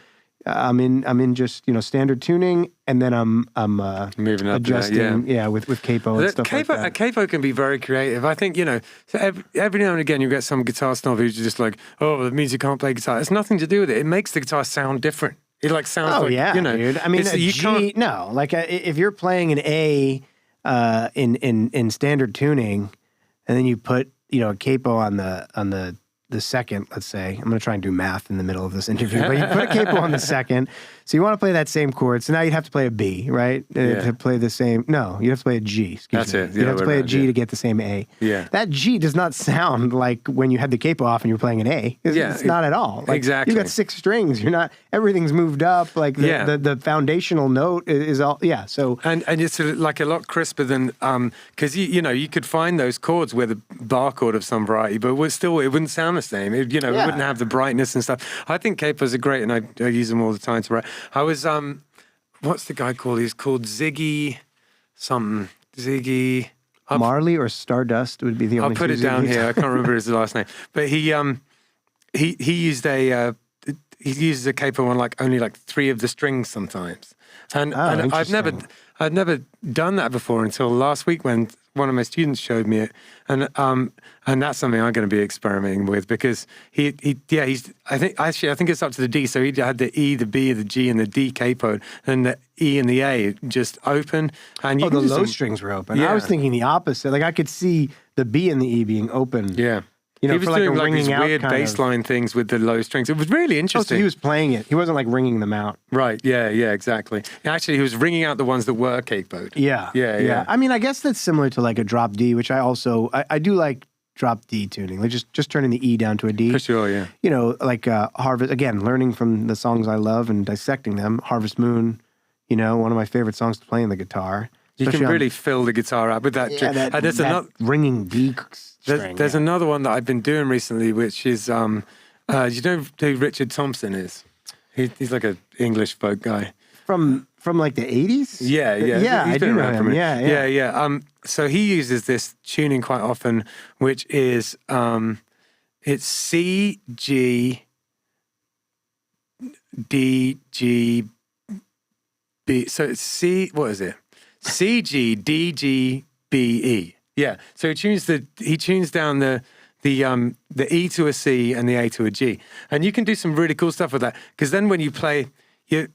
I'm in just standard tuning, and then I'm moving up adjusting, with capo and stuff like that. A capo can be very creative. I think so every now and again you get some guitar snob who's just like, oh, the music can't play guitar. It's nothing to do with it. It makes the guitar sound different. It like sounds dude. I mean, if you're playing an A in standard tuning, and then you put a capo on the the second, let's say, I'm going to try and do math in the middle of this interview, but you put a capo on the second, so you want to play that same chord. So now you'd have to play a B, right? To play the same, no, you have to play a G. That's it. You have to play a G to get the same A. Yeah. That G does not sound like when you had the capo off and you were playing an A. It's not at all. Like, exactly. You got 6 strings. You're not, everything's moved up. Like the foundational note is all, So. And it's like a lot crisper than, because you could find those chords with a bar chord of some variety, but it wouldn't sound the same. It wouldn't have the brightness and stuff. I think capos are great, and I use them all the time to write. I was, what's the guy called? He's called Ziggy something. Ziggy. Marley or Stardust would be the only. I'll put it down here. I can't remember his last name, but he used he uses a capo on only 3 of the strings sometimes, and I've never done that before until last week when one of my students showed me it, and that's something I'm going to be experimenting with because I think it's up to the D. So he had the E, the B, the G, and the D capoed, and the E and the A just open. And the low strings were open. Yeah. I was thinking the opposite. Like I could see the B and the E being open. Yeah. He was doing these weird bass line things with the low strings. It was really interesting. Oh, so he was playing it. He wasn't ringing them out. Right. Yeah, exactly. Actually, he was ringing out the ones that were capoed. Yeah. I mean, I guess that's similar to a drop D, which I do like drop D tuning. Like just turning the E down to a D. For sure, yeah. Harvest, again, learning from the songs I love and dissecting them. Harvest Moon, one of my favorite songs to play on the guitar. You can really fill the guitar up with that. That ringing D string. There's another one that I've been doing recently, which is, you know who Richard Thompson is? He's like an English folk guy. From the 80s? Yeah. I do know him. Yeah. So he uses this tuning quite often, which is, it's C, G, D, G, B. So it's C, what is it? C, G, D, G, B, E. Yeah. So he tunes down the E to a C and the A to a G. And you can do some really cool stuff with that. Because then when you play a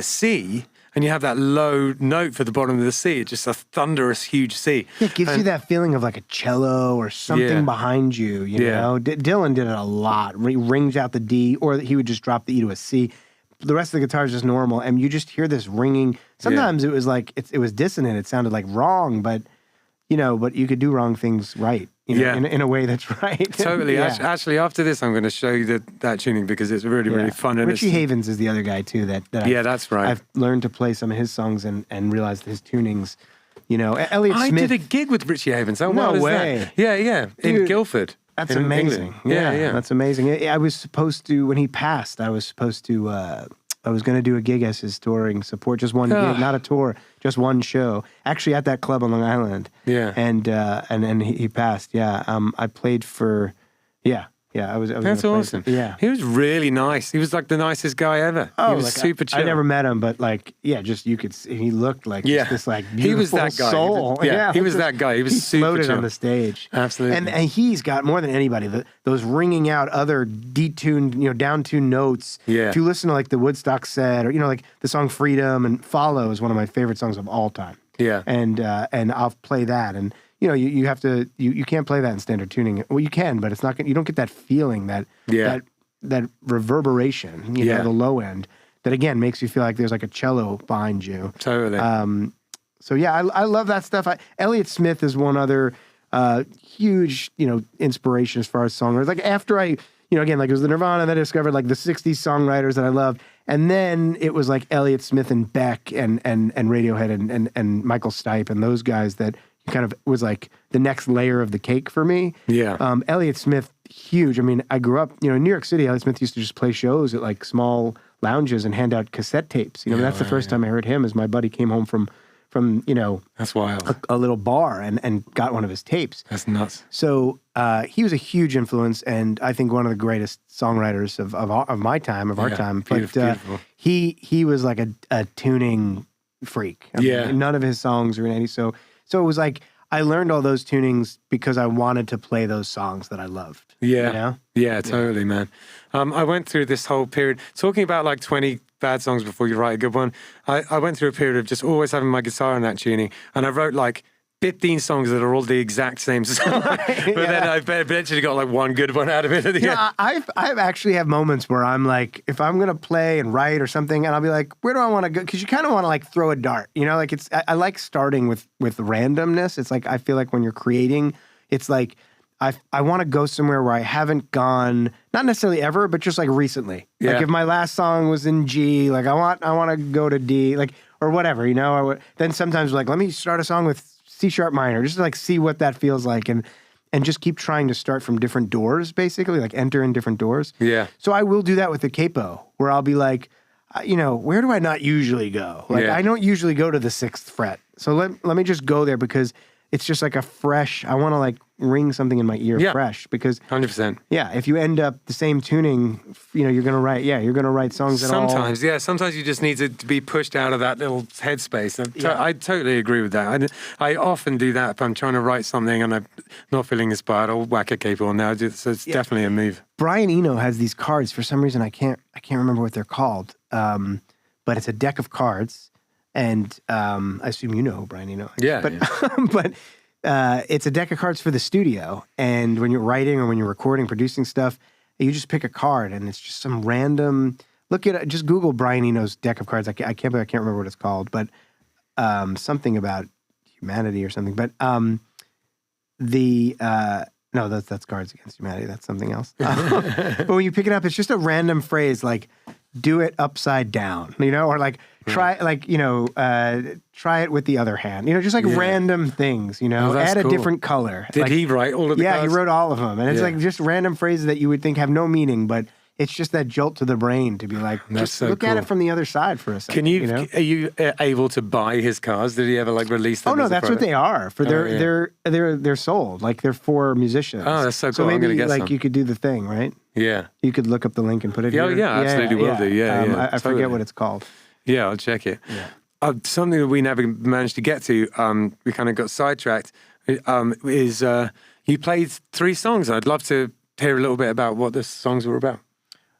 C and you have that low note for the bottom of the C, it's just a thunderous, huge C. It gives you that feeling of like a cello or something behind you, you know? Dylan did it a lot. He rings out the D, or he would just drop the E to a C. The rest of the guitar is just normal, and you just hear this ringing. Sometimes it was like it was dissonant. It sounded like wrong, but you could do wrong things right. In a way that's right. Totally. Actually, after this, I'm going to show you that tuning because it's really, really fun. And Richie Havens is the other guy too. That's right. I've learned to play some of his songs and realized his tunings. Elliott Smith. I did a gig with Richie Havens. How no wild is way. that? Yeah. In Guildford. That's in amazing. England. Yeah. That's amazing. I was supposed to, when he passed, I was going to do a gig as his touring support, just one gig, not a tour, just one show. Actually, at that club on Long Island. Yeah. And he passed. Yeah. I played for. I was. That's awesome. Yeah. He was really nice. He was like the nicest guy ever. Oh, he was super chill. I never met him, but just you could see, he looked like this beautiful he was that guy. Soul. He was that guy. He was super floated chill on the stage. Absolutely. And he's got more than anybody those ringing out other detuned, down-tuned notes. Yeah. If you listen to the Woodstock set, or like the song Freedom and Follow is one of my favorite songs of all time. Yeah. And I'll play that, and you have to you can't play that in standard tuning. Well, you can, but it's not. You don't get that feeling that reverberation. The low end that again makes you feel like there's like a cello behind you. Totally. I love that stuff. Elliott Smith is one other huge inspiration as far as songwriters. Like after I again, like it was the Nirvana that I discovered like the '60s songwriters that I loved, and then it was like Elliott Smith and Beck and Radiohead and Michael Stipe and those guys that kind of was like the next layer of the cake for me. Yeah. Elliott Smith, huge. I mean, I grew up, in New York City. Elliott Smith used to just play shows at like small lounges and hand out cassette tapes. That's the first time I heard him. As my buddy came home from that's wild. A little bar and got one of his tapes. That's nuts. So he was a huge influence, and I think one of the greatest songwriters of my time, of our time. Beautiful. He was like a tuning freak. I mean, none of his songs are in any. So it was like I learned all those tunings because I wanted to play those songs that I loved. Yeah. Yeah, totally, man. I went through this whole period talking about like 20 bad songs before you write a good one. I went through a period of just always having my guitar in that tuning, and I wrote like 15 songs that are all the exact same song. But then I've eventually got like one good one out of it at the end. I've actually have moments where I'm like, if I'm gonna play and write or something, and I'll be like, where do I want to go? Because you kind of want to like throw a dart, you know? Like I like starting with randomness. It's like I feel like when you're creating, it's like I want to go somewhere where I haven't gone, not necessarily ever, but just like recently. Yeah. Like if my last song was in G, like I want to go to D, like or whatever, you know. Then sometimes like let me start a song with C sharp minor, just to like see what that feels like, and just keep trying to start from different doors, basically, like enter in different doors. Yeah. So I will do that with the capo, where I'll be like, you know, where do I not usually go? Like I don't usually go to the 6th fret, so let me just go there because it's just like a fresh. I want to like ring something in my ear fresh because 100%. Yeah, if you end up the same tuning, you know, you're gonna write songs that sometimes you just need to be pushed out of that little headspace. I totally agree with that. I often do that if I'm trying to write something and I'm not feeling inspired. I'll whack a capo on now. So it's definitely a move. Brian Eno has these cards. For some reason, I can't remember what they're called. But it's a deck of cards, and I assume you know who Brian Eno is. Yeah. But it's a deck of cards for the studio, and when you're writing or when you're recording, producing stuff, you just pick a card, and it's just some random. Just Google Brian Eno's deck of cards. I can't remember what it's called, but something about humanity or something. But no, that's Cards Against Humanity. That's something else. But when you pick it up, it's just a random phrase like "do it upside down," you know, or like try try it with the other hand, you know, just like random things, you know, add a different color. Did he write all of the cards? Yeah, he wrote all of them, and it's like just random phrases that you would think have no meaning, but it's just that jolt to the brain to be like, just look at it from the other side for a second. Are you able to buy his cars? Did he ever like release them? Oh no, that's what they are. They're sold. Like they're for musicians. Oh, that's so cool. So maybe I'm gonna get like some. You could do the thing, right? Yeah. You could look up the link and put it here. Yeah, absolutely will do. Yeah, I forget what it's called. Yeah, I'll check it. Yeah. Something that we never managed to get to, we kind of got sidetracked, is you played 3 songs. I'd love to hear a little bit about what the songs were about.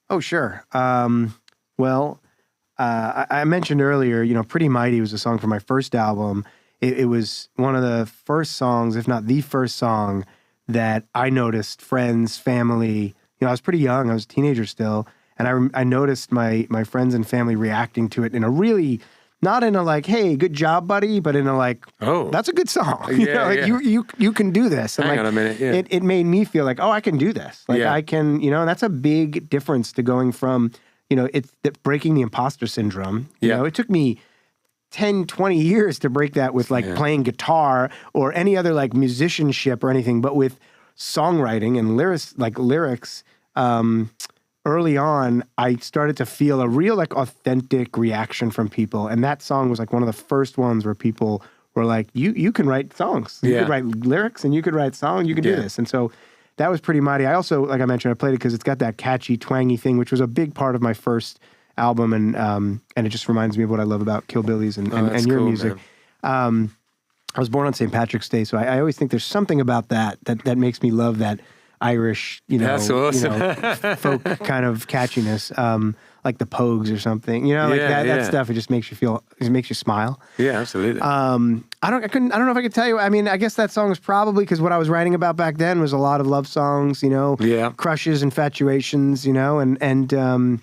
Oh, sure. Well, I mentioned earlier, you know, Pretty Mighty was a song from my first album. It was one of the first songs, if not the first song, that I noticed friends, family, you know, I was pretty young. I was a teenager still. And I noticed my friends and family reacting to it in a really, not in a like, hey, good job, buddy, but in a like, oh, that's a good song. You can do this. And Hang like, on a minute. Yeah. It made me feel like, oh, I can do this. Like I can, you know, and that's a big difference to going from, you know, it's breaking the imposter syndrome. You know, it took me 10, 20 years to break that with like playing guitar or any other like musicianship or anything, but with songwriting and lyrics, early on, I started to feel a real like authentic reaction from people. And that song was like one of the first ones where people were like, you can write songs. You could write lyrics and you could write songs. You can do this. And so that was Pretty Mighty. I also, like I mentioned, I played it because it's got that catchy, twangy thing, which was a big part of my first album. And it just reminds me of what I love about Kill Billies and your music. I was born on St. Patrick's Day, so I always think there's something about that makes me love that Irish, you know, that's awesome. You know, folk kind of catchiness, like the Pogues or something, you know, like that stuff. It just makes you smile. Yeah, absolutely. I don't know if I could tell you. I mean, I guess that song was probably because what I was writing about back then was a lot of love songs, you know, crushes, infatuations, you know, and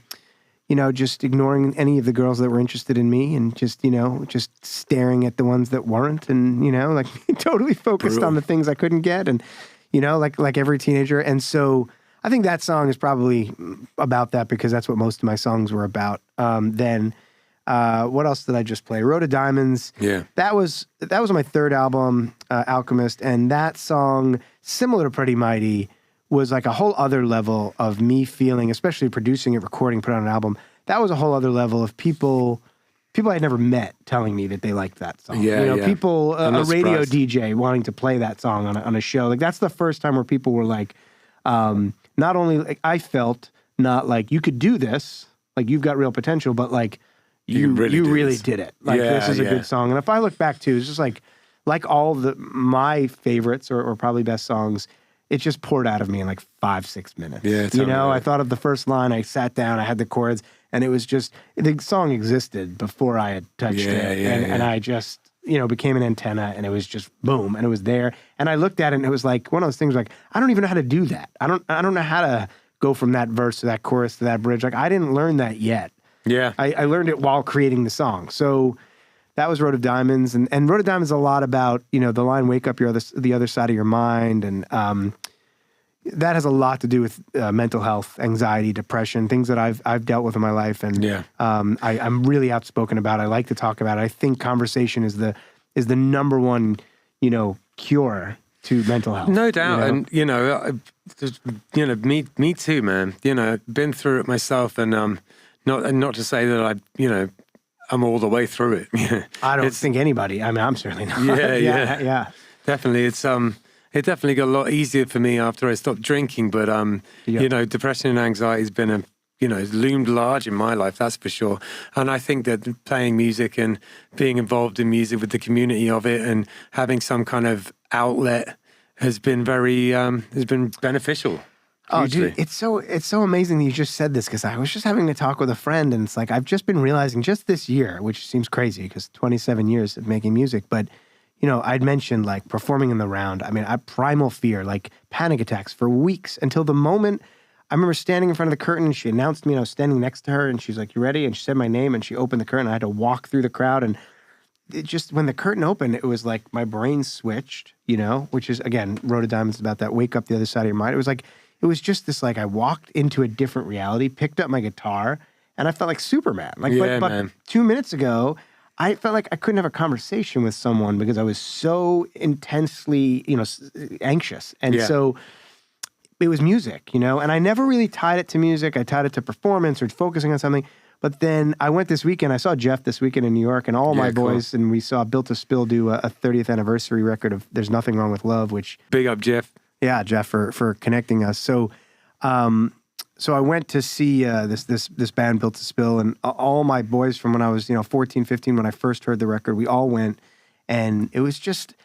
you know, just ignoring any of the girls that were interested in me and just, you know, just staring at the ones that weren't, and, you know, like totally focused on the things I couldn't get, and, you know, like every teenager. And so I think that song is probably about that because that's what most of my songs were about. Then what else did I just play? Road of Diamonds. Yeah. That was my third album, Alchemist. And that song, similar to Pretty Mighty, was like a whole other level of me feeling, especially producing it, recording, put on an album. That was a whole other level of people I had never met telling me that they liked that song. Yeah, you know, people, a radio DJ wanting to play that song on a show. Like that's the first time where people were like, not only like I felt not like you could do this, like you've got real potential, but like you really did it. Like this is a good song. And if I look back to, it's just like all my favorites or probably best songs, it just poured out of me in like 5-6 minutes. Yeah, you know, I thought of the first line, I sat down, I had the chords, and it was just, the song existed before I had touched it. And I just, became an antenna, and it was just boom, and it was there. And I looked at it, and it was like one of those things like, I don't even know how to do that. I don't know how to go from that verse to that chorus to that bridge. Like, I didn't learn that yet. Yeah. I learned it while creating the song. So that was Road of Diamonds. And Road of Diamonds is a lot about, the line, wake up the other side of your mind. And that has a lot to do with mental health, anxiety, depression, things that I've dealt with in my life. And I'm really outspoken about it. I like to talk about it. I think conversation is the number one, cure to mental health. No doubt. And, me too, man. Been through it myself, and not to say that I'm all the way through it. I don't think anybody. I mean, I'm certainly not. Yeah. Definitely. It definitely got a lot easier for me after I stopped drinking. But depression and anxiety has been loomed large in my life, that's for sure. And I think that playing music and being involved in music with the community of it and having some kind of outlet has been beneficial. Oh, dude, it's so amazing that you just said this, because I was just having a talk with a friend, and it's like, I've just been realizing just this year, which seems crazy because 27 years of making music, but I'd mentioned like performing in the round. I mean, I primal fear, like panic attacks for weeks, until the moment I remember standing in front of the curtain, and she announced me, and I was standing next to her, and she's like, "You ready?" And she said my name, and she opened the curtain. I had to walk through the crowd, and it just, when the curtain opened, it was like my brain switched, which is, again, Road of Diamonds is about that, wake up the other side of your mind. It was just this, like, I walked into a different reality, picked up my guitar, and I felt like Superman. Like, but 2 minutes ago, I felt like I couldn't have a conversation with someone because I was so intensely, anxious. And so it was music, and I never really tied it to music. I tied it to performance or focusing on something. But then I went this weekend. I saw Jeff this weekend in New York, and all my boys, and we saw Built to Spill do a 30th anniversary record of There's Nothing Wrong with Love, which... Big up, Jeff. Yeah, Jeff, for connecting us. So I went to see this band Built to Spill, and all my boys from when I was 14, 15, when I first heard the record, we all went, and it was just...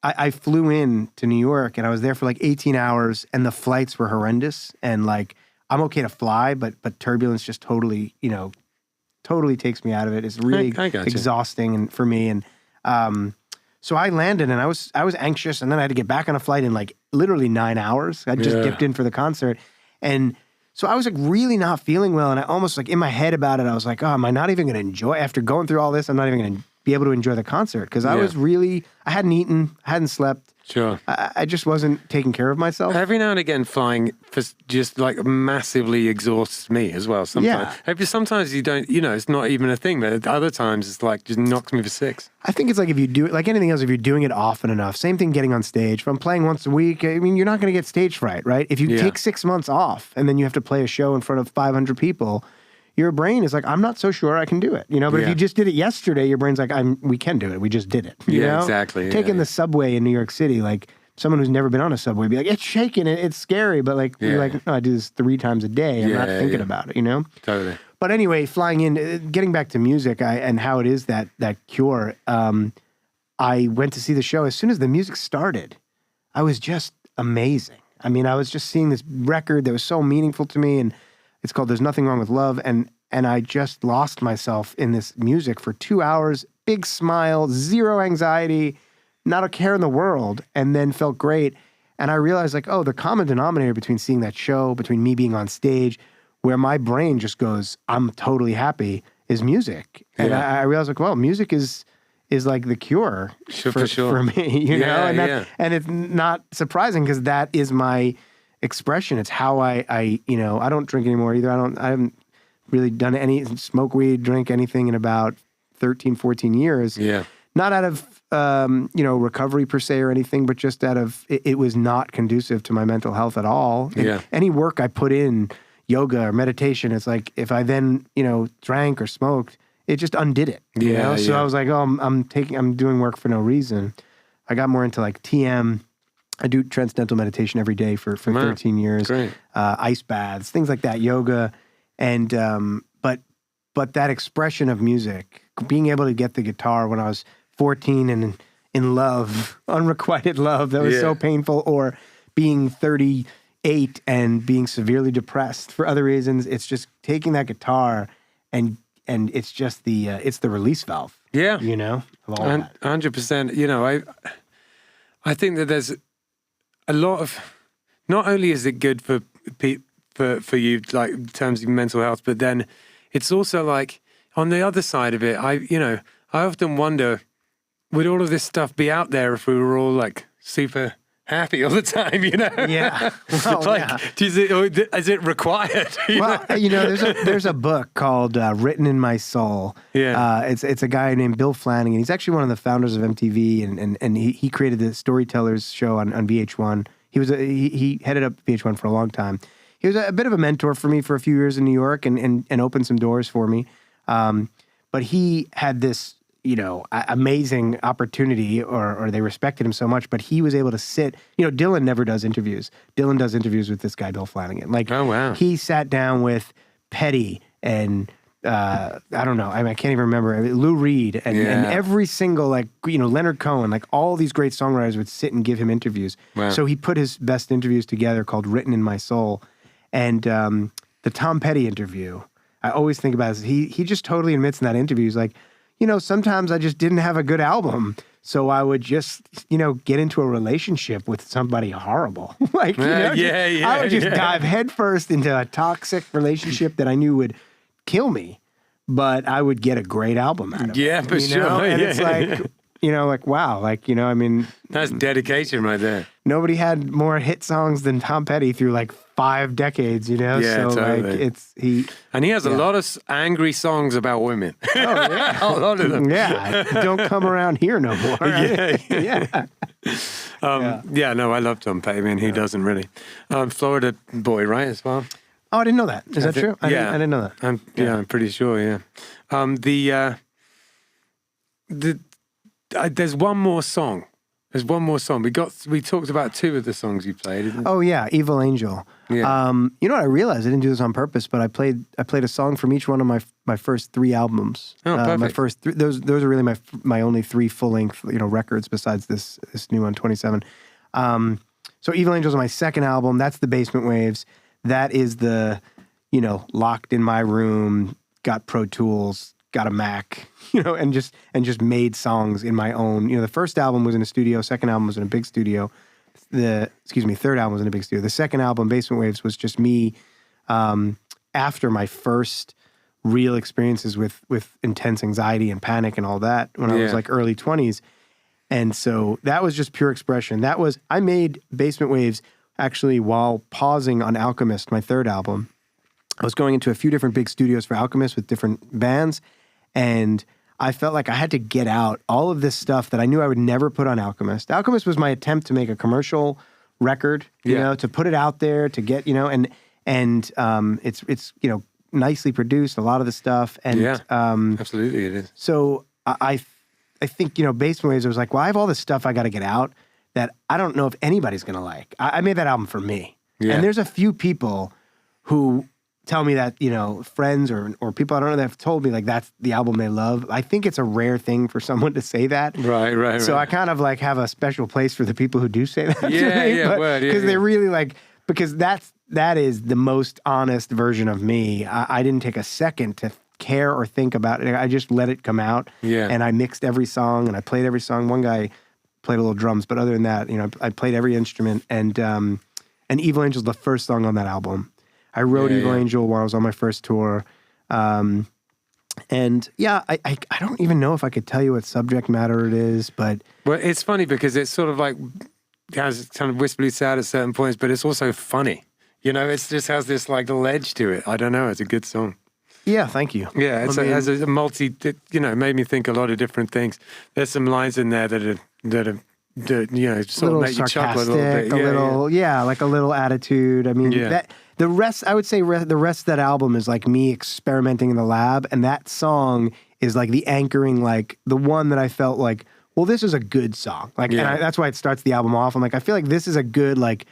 I flew in to New York, and I was there for like 18 hours, and the flights were horrendous, and like I'm okay to fly, but turbulence just totally takes me out of it. It's really exhausting and for me, and so I landed, and I was anxious, and then I had to get back on a flight in like literally 9 hours. I just dipped in for the concert, and so I was like really not feeling well, and I almost like in my head about it, I was like, oh, am I not even going to enjoy, after going through all this, I'm not even going to be able to enjoy the concert, because I hadn't eaten, I hadn't slept. Sure. I just wasn't taking care of myself. Every now and again, flying just like massively exhausts me as well. Sometimes, sometimes you don't, it's not even a thing. But other times, it's like just knocks me for six. I think it's like if you do it, like anything else, if you're doing it often enough. Same thing, getting on stage. If I'm playing once a week, I mean, you're not going to get stage fright, right? If you take 6 months off and then you have to play a show in front of 500 people, your brain is like, I'm not so sure I can do it, But if you just did it yesterday, your brain's like, we can do it. We just did it. You know? Exactly. Taking the subway in New York City, like someone who's never been on a subway would be like, it's shaking, it's scary, but like you're like, no, I do this 3 times a day. I'm not thinking about it, Totally. But anyway, flying in, getting back to music, and how it is that cure. I went to see the show. As soon as the music started, I was just amazing. I mean, I was just seeing this record that was so meaningful to me, and it's called There's Nothing Wrong with Love, and I just lost myself in this music for 2 hours, big smile, zero anxiety, not a care in the world, and then felt great. And I realized, like, oh, the common denominator between seeing that show, between me being on stage, where my brain just goes, I'm totally happy, is music. And I realized, like, well, music is like the cure for me, and it's not surprising, because that is my expression. It's how I don't drink anymore either. I haven't really done any smoke weed, drink anything in about 13, 14 years. Yeah. Not out of recovery per se or anything, but just out of it was not conducive to my mental health at all. Any work I put in, yoga or meditation, it's like if I then drank or smoked, it just undid it. So I was like, oh, I'm doing work for no reason. I got more into like TM. I do transcendental meditation every day for 13 years. Great. Ice baths, things like that, yoga. And but that expression of music, being able to get the guitar when I was 14 and in love, unrequited love that was so painful, or being 38 and being severely depressed for other reasons, it's just taking that guitar and it's just it's the release valve. Yeah. You know, of all that. 100%. You know, I think that there's a lot of, not only is it good for you, like in terms of mental health, but then it's also like on the other side of it, I often wonder, would all of this stuff be out there if we were all like super happy all the time, you know? Yeah. Well, like, is it required? Well, you know, there's a book called Written in My Soul. Yeah. It's a guy named Bill Flanagan. He's actually one of the founders of MTV, and he created the Storytellers show on VH1. He headed up VH1 for a long time. He was a bit of a mentor for me for a few years in New York and opened some doors for me. But he had this, you know, amazing opportunity, or they respected him so much, but he was able to sit, you know, Dylan never does interviews. Dylan does interviews with this guy, Bill Flanagan. Like, oh, wow. He sat down with Petty and, I don't know, I can't even remember, Lou Reed and every single, like, you know, Leonard Cohen, like all these great songwriters would sit and give him interviews. Wow. So he put his best interviews together called Written in My Soul. And the Tom Petty interview, I always think about this. He just totally admits in that interview, he's like, you know, sometimes I just didn't have a good album, so I would just, you know, get into a relationship with somebody horrible. Like, you know, I would just dive headfirst into a toxic relationship that I knew would kill me, but I would get a great album out of it. Yeah, for sure. Know? And it's like, you know, like, wow, like, you know, I mean. That's dedication right there. Nobody had more hit songs than Tom Petty through like 5 decades, you know? Yeah, so totally. like And he has a lot of angry songs about women. Oh, yeah. A lot of them. Yeah. Don't come around here no more. Yeah. No, I love Tom Petty. I mean, who doesn't really? Florida boy, right, as well? Oh, I didn't know that. Is that true? I didn't know that. I'm pretty sure, yeah. There's one more song. There's one more song. We talked about 2 of the songs you played. Oh yeah, Evil Angel. Yeah. You know what? I realized I didn't do this on purpose, but I played a song from each one of my first 3 albums. Oh, perfect. My first 3, those are really my only 3 full length, you know, records besides this new one, 27. So Evil Angel is my second album. That's the Basement Waves. That is the, you know, locked in my room, got Pro Tools, got a Mac, you know, and just made songs in my own. You know, the first album was in a studio, second album was in a big studio. Third album was in a big studio. The second album, Basement Waves, was just me after my first real experiences with intense anxiety and panic and all that when I was like early 20s. And so that was just pure expression. I made Basement Waves actually while pausing on Alchemist, my third album. I was going into a few different big studios for Alchemist with different bands, and I felt like I had to get out all of this stuff that I knew I would never put on Alchemist. Alchemist was my attempt to make a commercial record, you know, to put it out there, to get, you know, and it's you know, nicely produced, a lot of the stuff. And absolutely it is. So I think, you know, Basement Waves, I was like, well, I have all this stuff I got to get out that I don't know if anybody's going to like. I made that album for me. Yeah. And there's a few people who tell me that, you know, friends or people I don't know that have told me like that's the album they love. I think it's a rare thing for someone to say that. Right. So I kind of like have a special place for the people who do say that. Yeah, because they really like, because that is the most honest version of me. I didn't take a second to care or think about it. I just let it come out. Yeah. And I mixed every song and I played every song. One guy played a little drums, but other than that, you know, I played every instrument. And Evil Angel is the first song on that album. I wrote Evil Angel while I was on my first tour. And I don't even know if I could tell you what subject matter it is, but... Well, it's funny because it's sort of like, has kind of wistfully sad at certain points, but it's also funny. You know, it just has this like ledge to it. I don't know, it's a good song. Yeah, thank you. Yeah, it has a you know, made me think a lot of different things. There's some lines in there that are you know, sort of make you chuckle a little bit. Like a little attitude. I mean, the rest, I would say the rest of that album is like me experimenting in the lab, and that song is like the anchoring, like the one that I felt like, well, this is a good song. Like, and that's why it starts the album off. I'm like, I feel like this is a good, like,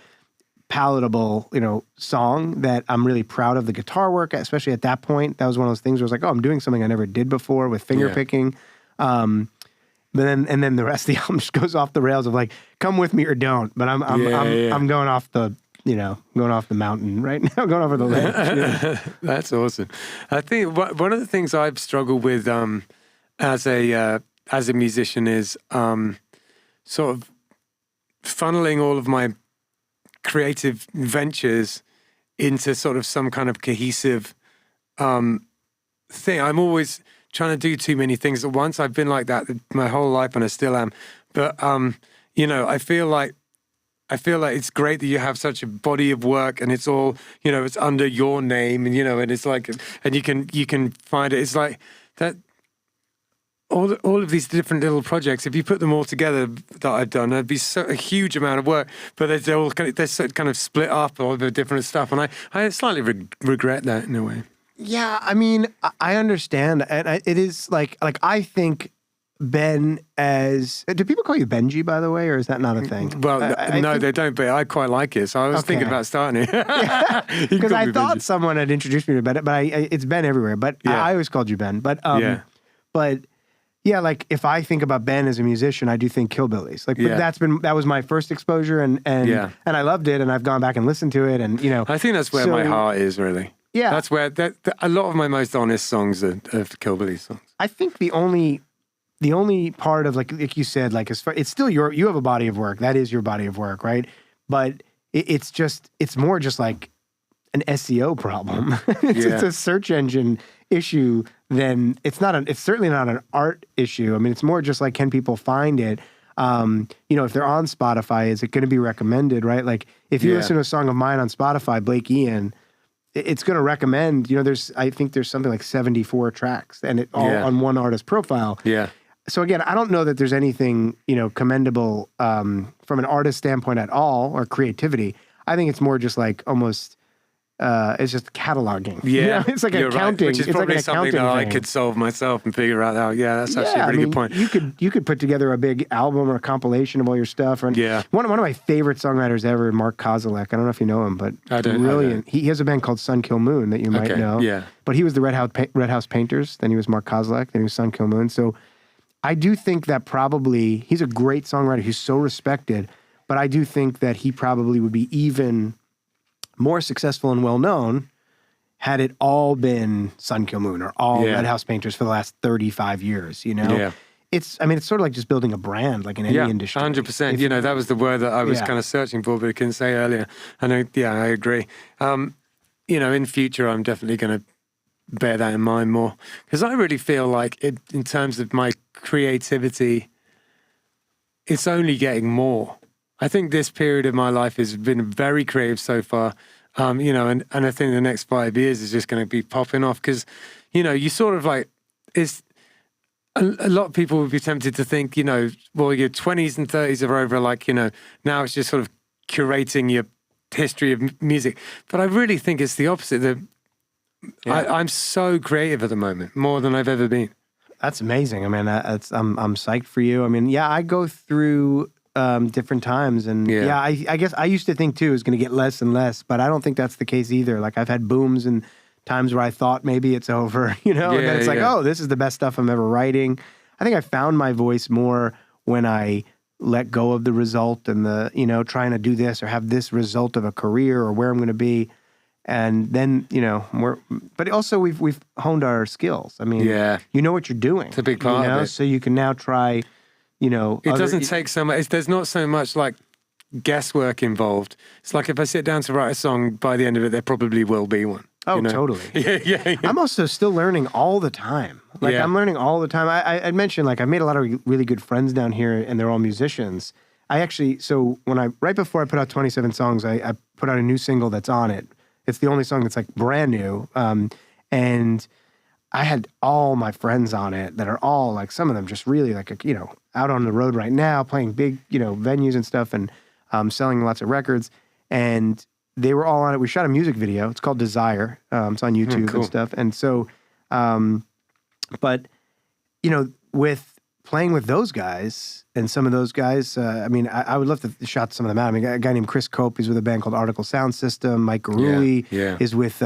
palatable, you know, song that I'm really proud of the guitar work, especially at that point. That was one of those things where I was like, oh, I'm doing something I never did before with finger picking. But then the rest of the album just goes off the rails of like, come with me or don't. But I'm going off the, you know, going off the mountain right now, going over the ledge. That's awesome. I think one of the things I've struggled with as a musician is sort of funneling all of my creative ventures into sort of some kind of cohesive thing. I'm always trying to do too many things at once. I've been like that my whole life, and I still am. But I feel like it's great that you have such a body of work, and it's all, it's under your name, and and it's like, and you can find it. It's like that. All of these different little projects, if you put them all together that I've done, there'd be a huge amount of work. But they're so kind of split up, all the different stuff, and I slightly regret that in a way. Yeah, I mean, I understand, and it is like I think Ben as. Do people call you Benji, by the way, or is that not a thing? Well, no, they don't, but I quite like it, so I was thinking about starting it. Because I thought someone had introduced me to Ben, but it's Ben everywhere. But I always called you Ben. But yeah, like if I think about Ben as a musician, I do think Hillbillies. Like that was my first exposure, and I loved it, and I've gone back and listened to it, and I think that's where my heart is really. Yeah, that's where a lot of my most honest songs are Hillbillies songs. I think the only part of like you said, like as far, it's still you have a body of work. That is your body of work, right? But it's more just like an SEO problem. It's a search engine issue. Then it's certainly not an art issue. I mean, it's more just like, can people find it? If they're on Spotify, is it going to be recommended, right? Like if you listen to a song of mine on Spotify, Blake Ian, it's going to recommend, I think there's something like 74 tracks and it all on one artist profile. Yeah. So again, I don't know that there's anything, commendable from an artist standpoint at all, or creativity. I think it's more just like almost, it's just cataloging. Yeah. It's like accounting. Right. Which is probably something that I could solve myself and figure out how. Yeah, that's actually a really good point. You could put together a big album or a compilation of all your stuff. And one of my favorite songwriters ever, Mark Kozilek. I don't know if you know him, but brilliant. He has a band called Sun Kill Moon that you might know. Yeah. But he was the Red House Painters. Then he was Mark Kozilek. Then he was Sun Kill Moon. So I do think that probably he's a great songwriter. He's so respected. But I do think that he probably would be even more successful and well-known had it all been Sun Kill Moon or all Red House Painters for the last 35 years, Yeah. It's sort of like just building a brand, like in any industry. 100%. That was the word that I was kind of searching for, but I couldn't say earlier. And I agree. In future, I'm definitely going to bear that in mind more. Because I really feel like in terms of my creativity, it's only getting more. I think this period of my life has been very creative so far, and I think the next 5 years is just going to be popping off because, you sort of like, it's a lot of people would be tempted to think, well, your 20s and 30s are over, like, now it's just sort of curating your history of music. But I really think it's the opposite. I'm so creative at the moment, more than I've ever been. That's amazing. I mean, I'm psyched for you. I mean, I go through different times. And I guess I used to think too, it was going to get less and less, but I don't think that's the case either. Like I've had booms and times where I thought maybe it's over, and then it's like, oh, this is the best stuff I'm ever writing. I think I found my voice more when I let go of the result and the, trying to do this or have this result of a career or where I'm going to be. And then, but also we've honed our skills. I mean, you know what you're doing. It's a big part of it. So you can now try, it doesn't take so much. There's not so much like guesswork involved. It's like if I sit down to write a song, by the end of it, there probably will be one. Oh, totally. Yeah. I'm also still learning all the time. Like I'm learning all the time. I mentioned like I made a lot of really good friends down here, and they're all musicians. Right before I put out 27 songs, I put out a new single that's on it. It's the only song that's like brand new, and I had all my friends on it that are all like, some of them just really like, out on the road right now, playing big, venues and stuff, and selling lots of records. And they were all on it. We shot a music video. It's called Desire. It's on YouTube and stuff. And so, but, with playing with those guys and some of those guys, I would love to shout some of them out. I mean, a guy named Chris Cope is with a band called Article Sound System. Mike Garuli is with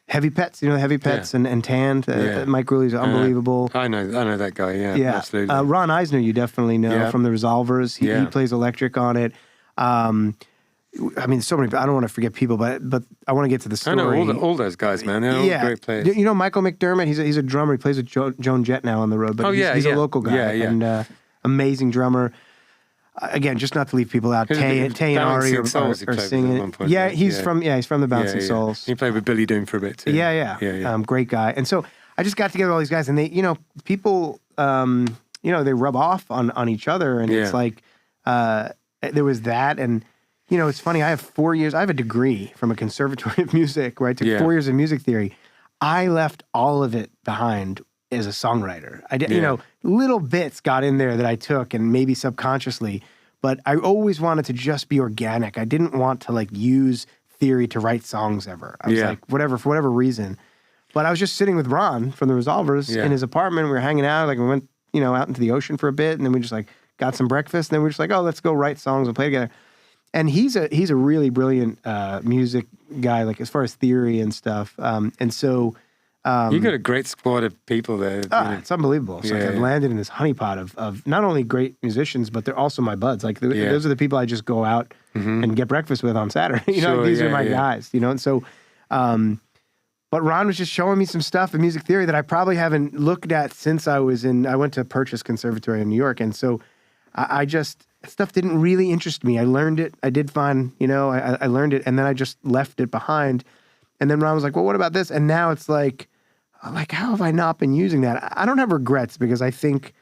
Heavy Pets, Heavy Pets and Tanned. Mike Garuli is unbelievable. I know that guy, yeah. Absolutely. Ron Eisner, you definitely know from the Resolvers. He plays electric on it. I mean, so many. I don't want to forget people, but I want to get to the story. I know all those guys, man. They're all great players. You know Michael McDermott? He's a drummer. He plays with Joan Jett now on the road, but he's a local guy. And amazing drummer. Again, just not to leave people out. Tay and Ari are singing. Yeah, he's from the Bouncing Souls. He played with Billy Doom for a bit too. Yeah. Great guy. And so I just got together with all these guys, and they, people, they rub off on each other, and it's like there was that, and it's funny. I have 4 years. I have a degree from a conservatory of music, where I took 4 years of music theory. I left all of it behind as a songwriter. I did, little bits got in there that I took, and maybe subconsciously, but I always wanted to just be organic. I didn't want to use theory to write songs ever. I was like, for whatever reason. But I was just sitting with Ron from the Resolvers in his apartment. We were hanging out. We went, out into the ocean for a bit, and then we just got some breakfast. And then we were just like, oh, let's go write songs and play together. And he's a really brilliant music guy, as far as theory and stuff. And so you got a great squad of people there. It's unbelievable. So I've landed in this honeypot of not only great musicians, but they're also my buds. Those are the people I just go out and get breakfast with on Saturday. These are my guys. And so. But Ron was just showing me some stuff in music theory that I probably haven't looked at since I went to Purchase Conservatory in New York. And so stuff didn't really interest me. I learned it. I did fine. I learned it, and then I just left it behind. And then Ron was like, well, what about this? And now it's like, how have I not been using that? I don't have regrets, because I think,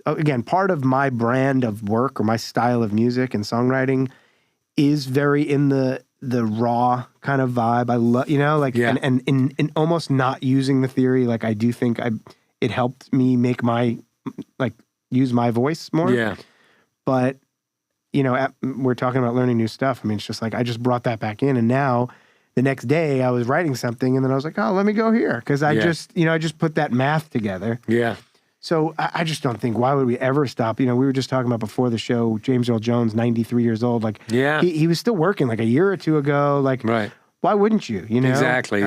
again, part of my brand of work or my style of music and songwriting is very in the raw kind of vibe. I love, and in almost not using the theory. I do think it helped me make use my voice more. Yeah. But, we're talking about learning new stuff. I mean, it's just I just brought that back in, and now the next day I was writing something, and then I was like, oh, let me go here. Cause I just put that math together. Yeah. So I just don't think, why would we ever stop? We were just talking about before the show, James Earl Jones, 93 years old. He was still working a year or two ago. Right. Why wouldn't you? Exactly.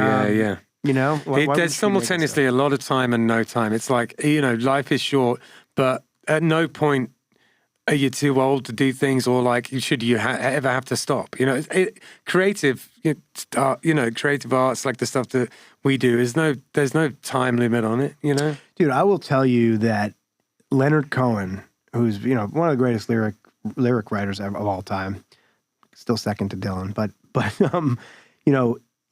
There's simultaneously a lot of time and no time. It's life is short, but at no point are you too old to do things, or should you ever have to stop? Creative arts, like the stuff that we do, there's no time limit on it. Dude, I will tell you that Leonard Cohen, who's one of the greatest lyric writers of all time, still second to Dylan, but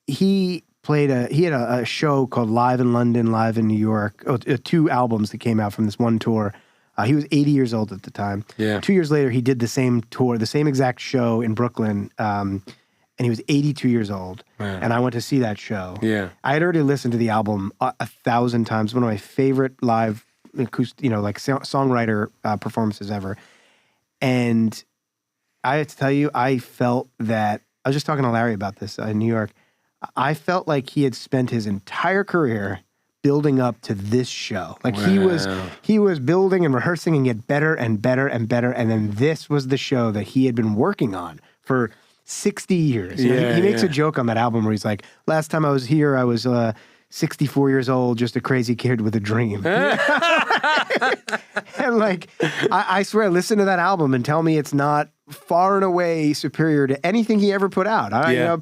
he had a show called Live in London, Live in New York. 2 albums that came out from this one tour. He was 80 years old at the time. Yeah. 2 years later, he did the same tour, the same exact show in Brooklyn, and he was 82 years old. Wow. And I went to see that show. Yeah. I had already listened to the album 1,000 times. One of my favorite live, songwriter performances ever. And I have to tell you, I felt that, I was just talking to Larry about this in New York. I felt like he had spent his entire career building up to this show. He was building and rehearsing and get better and better and better. And then this was the show that he had been working on for 60 years. He makes a joke on that album where he's like, last time I was here, I was 64 years old, just a crazy kid with a dream. And I swear, listen to that album and tell me it's not far and away superior to anything he ever put out.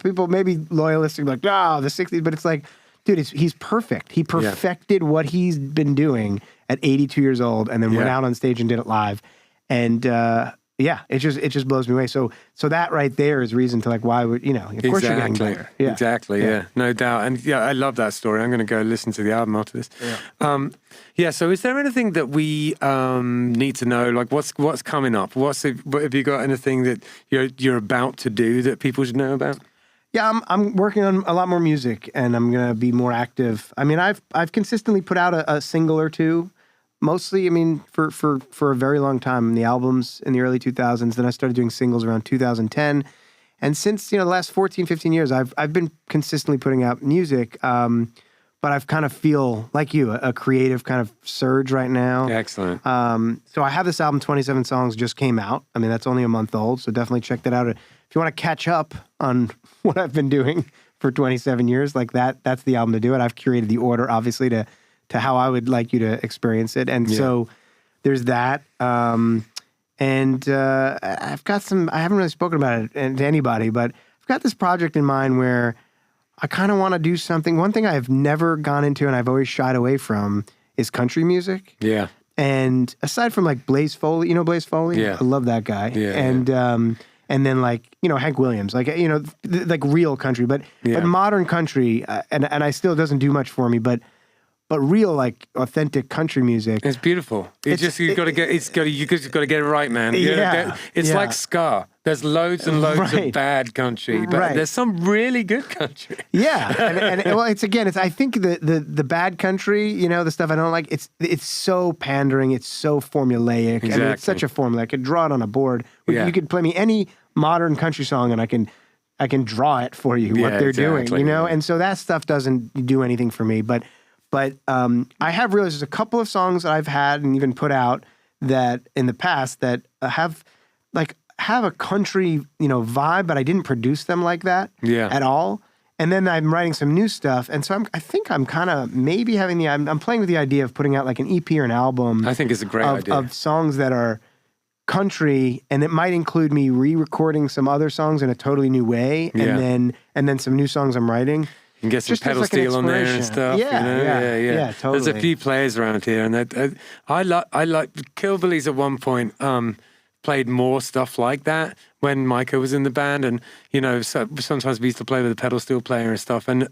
People may be loyalistic, the 60s, but it's dude, he's perfect. He perfected what he's been doing at 82 years old, and then went out on stage and did it live. And it just blows me away. So that right there is reason to why would of course you're getting better. Yeah. Exactly. Yeah, no doubt. And I love that story. I'm going to go listen to the album after this. Yeah. So is there anything that we need to know? What's coming up? Have you got anything that you're about to do that people should know about? Yeah, I'm working on a lot more music, and I'm gonna be more active. I mean, I've consistently put out a single or two, mostly. I mean, for a very long time. The albums in the early 2000s. Then I started doing singles around 2010, and since the last 14, 15 years, I've been consistently putting out music. But I've kind of feel like you, a creative kind of surge right now. Excellent. So I have this album, 27 songs, just came out. I mean, that's only a month old, so definitely check that out. If you want to catch up on what I've been doing for 27 years, that's the album to do it. I've curated the order, obviously, to how I would like you to experience it. And so there's that. And I've got I haven't really spoken about it to anybody, but I've got this project in mind where I kind of want to do something. One thing I've never gone into and I've always shied away from is country music. Yeah. And aside from like Blaze Foley, you know Blaze Foley? Yeah. I love that guy. Yeah. And then like, Hank Williams, like, like real country, but modern country, and I still doesn't do much for me, but real like authentic country music. It's beautiful. You just got to get it right, man. It's like ska. There's loads and loads of bad country, but there's some really good country. Yeah, and well, I think the bad country, the stuff I don't like, it's so pandering, it's so formulaic. Exactly. I mean, it's such a formula. I could draw it on a board. You could play me any modern country song, and I can draw it for you what they're doing. And so that stuff doesn't do anything for me, but I have realized there's a couple of songs that I've had and even put out that in the past that have a country, vibe, but I didn't produce them like that at all. And then I'm writing some new stuff. And so I think I'm kind of maybe I'm playing with the idea of putting out like an EP or an album. I think it's a great idea. Of songs that are country, and it might include me re-recording some other songs in a totally new way. And then some new songs I'm writing. You can get some pedal steel on there and stuff. Yeah, totally. There's a few players around here, and I like Killbillies at one point. Played more stuff like that when Micah was in the band, and sometimes we used to play with a pedal steel player and stuff. And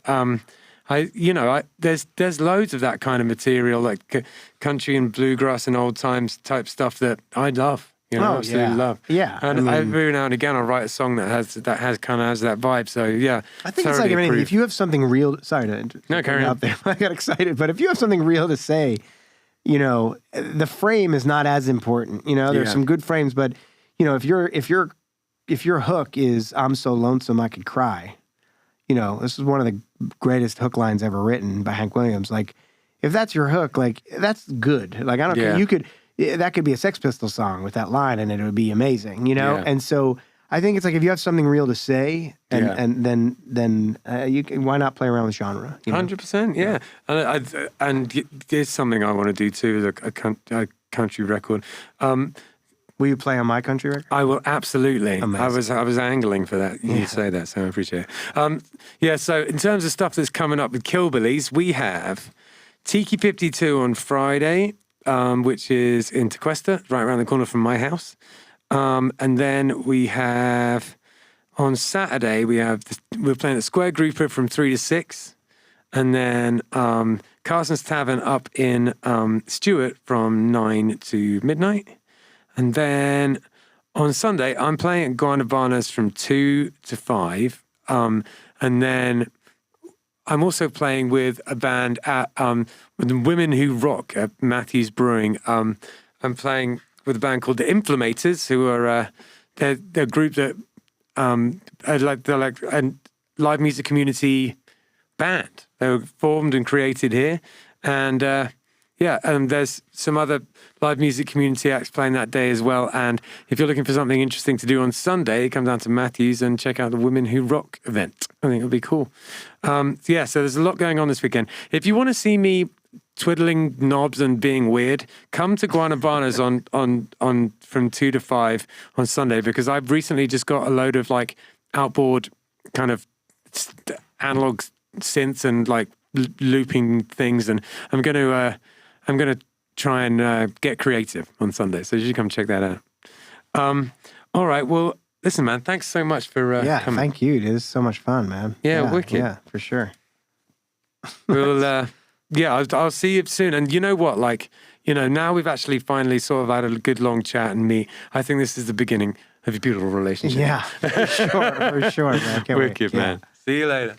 there's loads of that kind of material, like country and bluegrass and old times type stuff that I love. Absolutely love. Yeah, and every now and again I'll write a song that has that vibe. So yeah, I think it's like anything. If you have something real, sorry to carry on. Out there, I got excited. But if you have something real to say, the frame is not as important. There's some good frames, but if your hook is "I'm so lonesome I could cry," this is one of the greatest hook lines ever written by Hank Williams. Like, if that's your hook, like that's good. Like I don't care. That could be a Sex Pistols song with that line, and it would be amazing. And so I think it's like if you have something real to say, and then you can, why not play around with genre? 100%, yeah. And there's something I want to do too, a country record. Will you play on my country record? I will, absolutely. Amazing. I was angling for that. You say that, so I appreciate it. So in terms of stuff that's coming up with Killbillies, we have Tiki 52 on Friday, which is in Tequesta, right around the corner from my house. And then we have, on Saturday, we're playing at Square Grouper from 3 to 6. And then Carson's Tavern up in Stewart from 9 to midnight. And then on Sunday, I'm playing at Guanabana's from 2 to 5. And then I'm also playing with a band at with the Women Who Rock at Matthews Brewing. I'm playing with a band called the Inflammators, who are they're a group that they're like a live music community band. They were formed and created here, and there's some other live music community acts playing that day as well. And if you're looking for something interesting to do on Sunday, come down to Matthews and check out the Women Who Rock event. I think it'll be cool. So there's a lot going on this weekend. If you want to see me twiddling knobs and being weird, come to Guanabana's on from 2 to 5 on Sunday, because I've recently just got a load of like outboard kind of analog synths and like looping things, and I'm going to try and get creative on Sunday. So you should come check that out. All right. Well, listen, man, thanks so much for coming. Thank you. It is so much fun, man. Yeah, wicked. Yeah, for sure. We'll I'll see you soon. And you know what? Like, now we've actually finally sort of had a good long chat and meet. I think this is the beginning of a beautiful relationship. Yeah, for sure, man. Can't wicked, wait. man. See you later.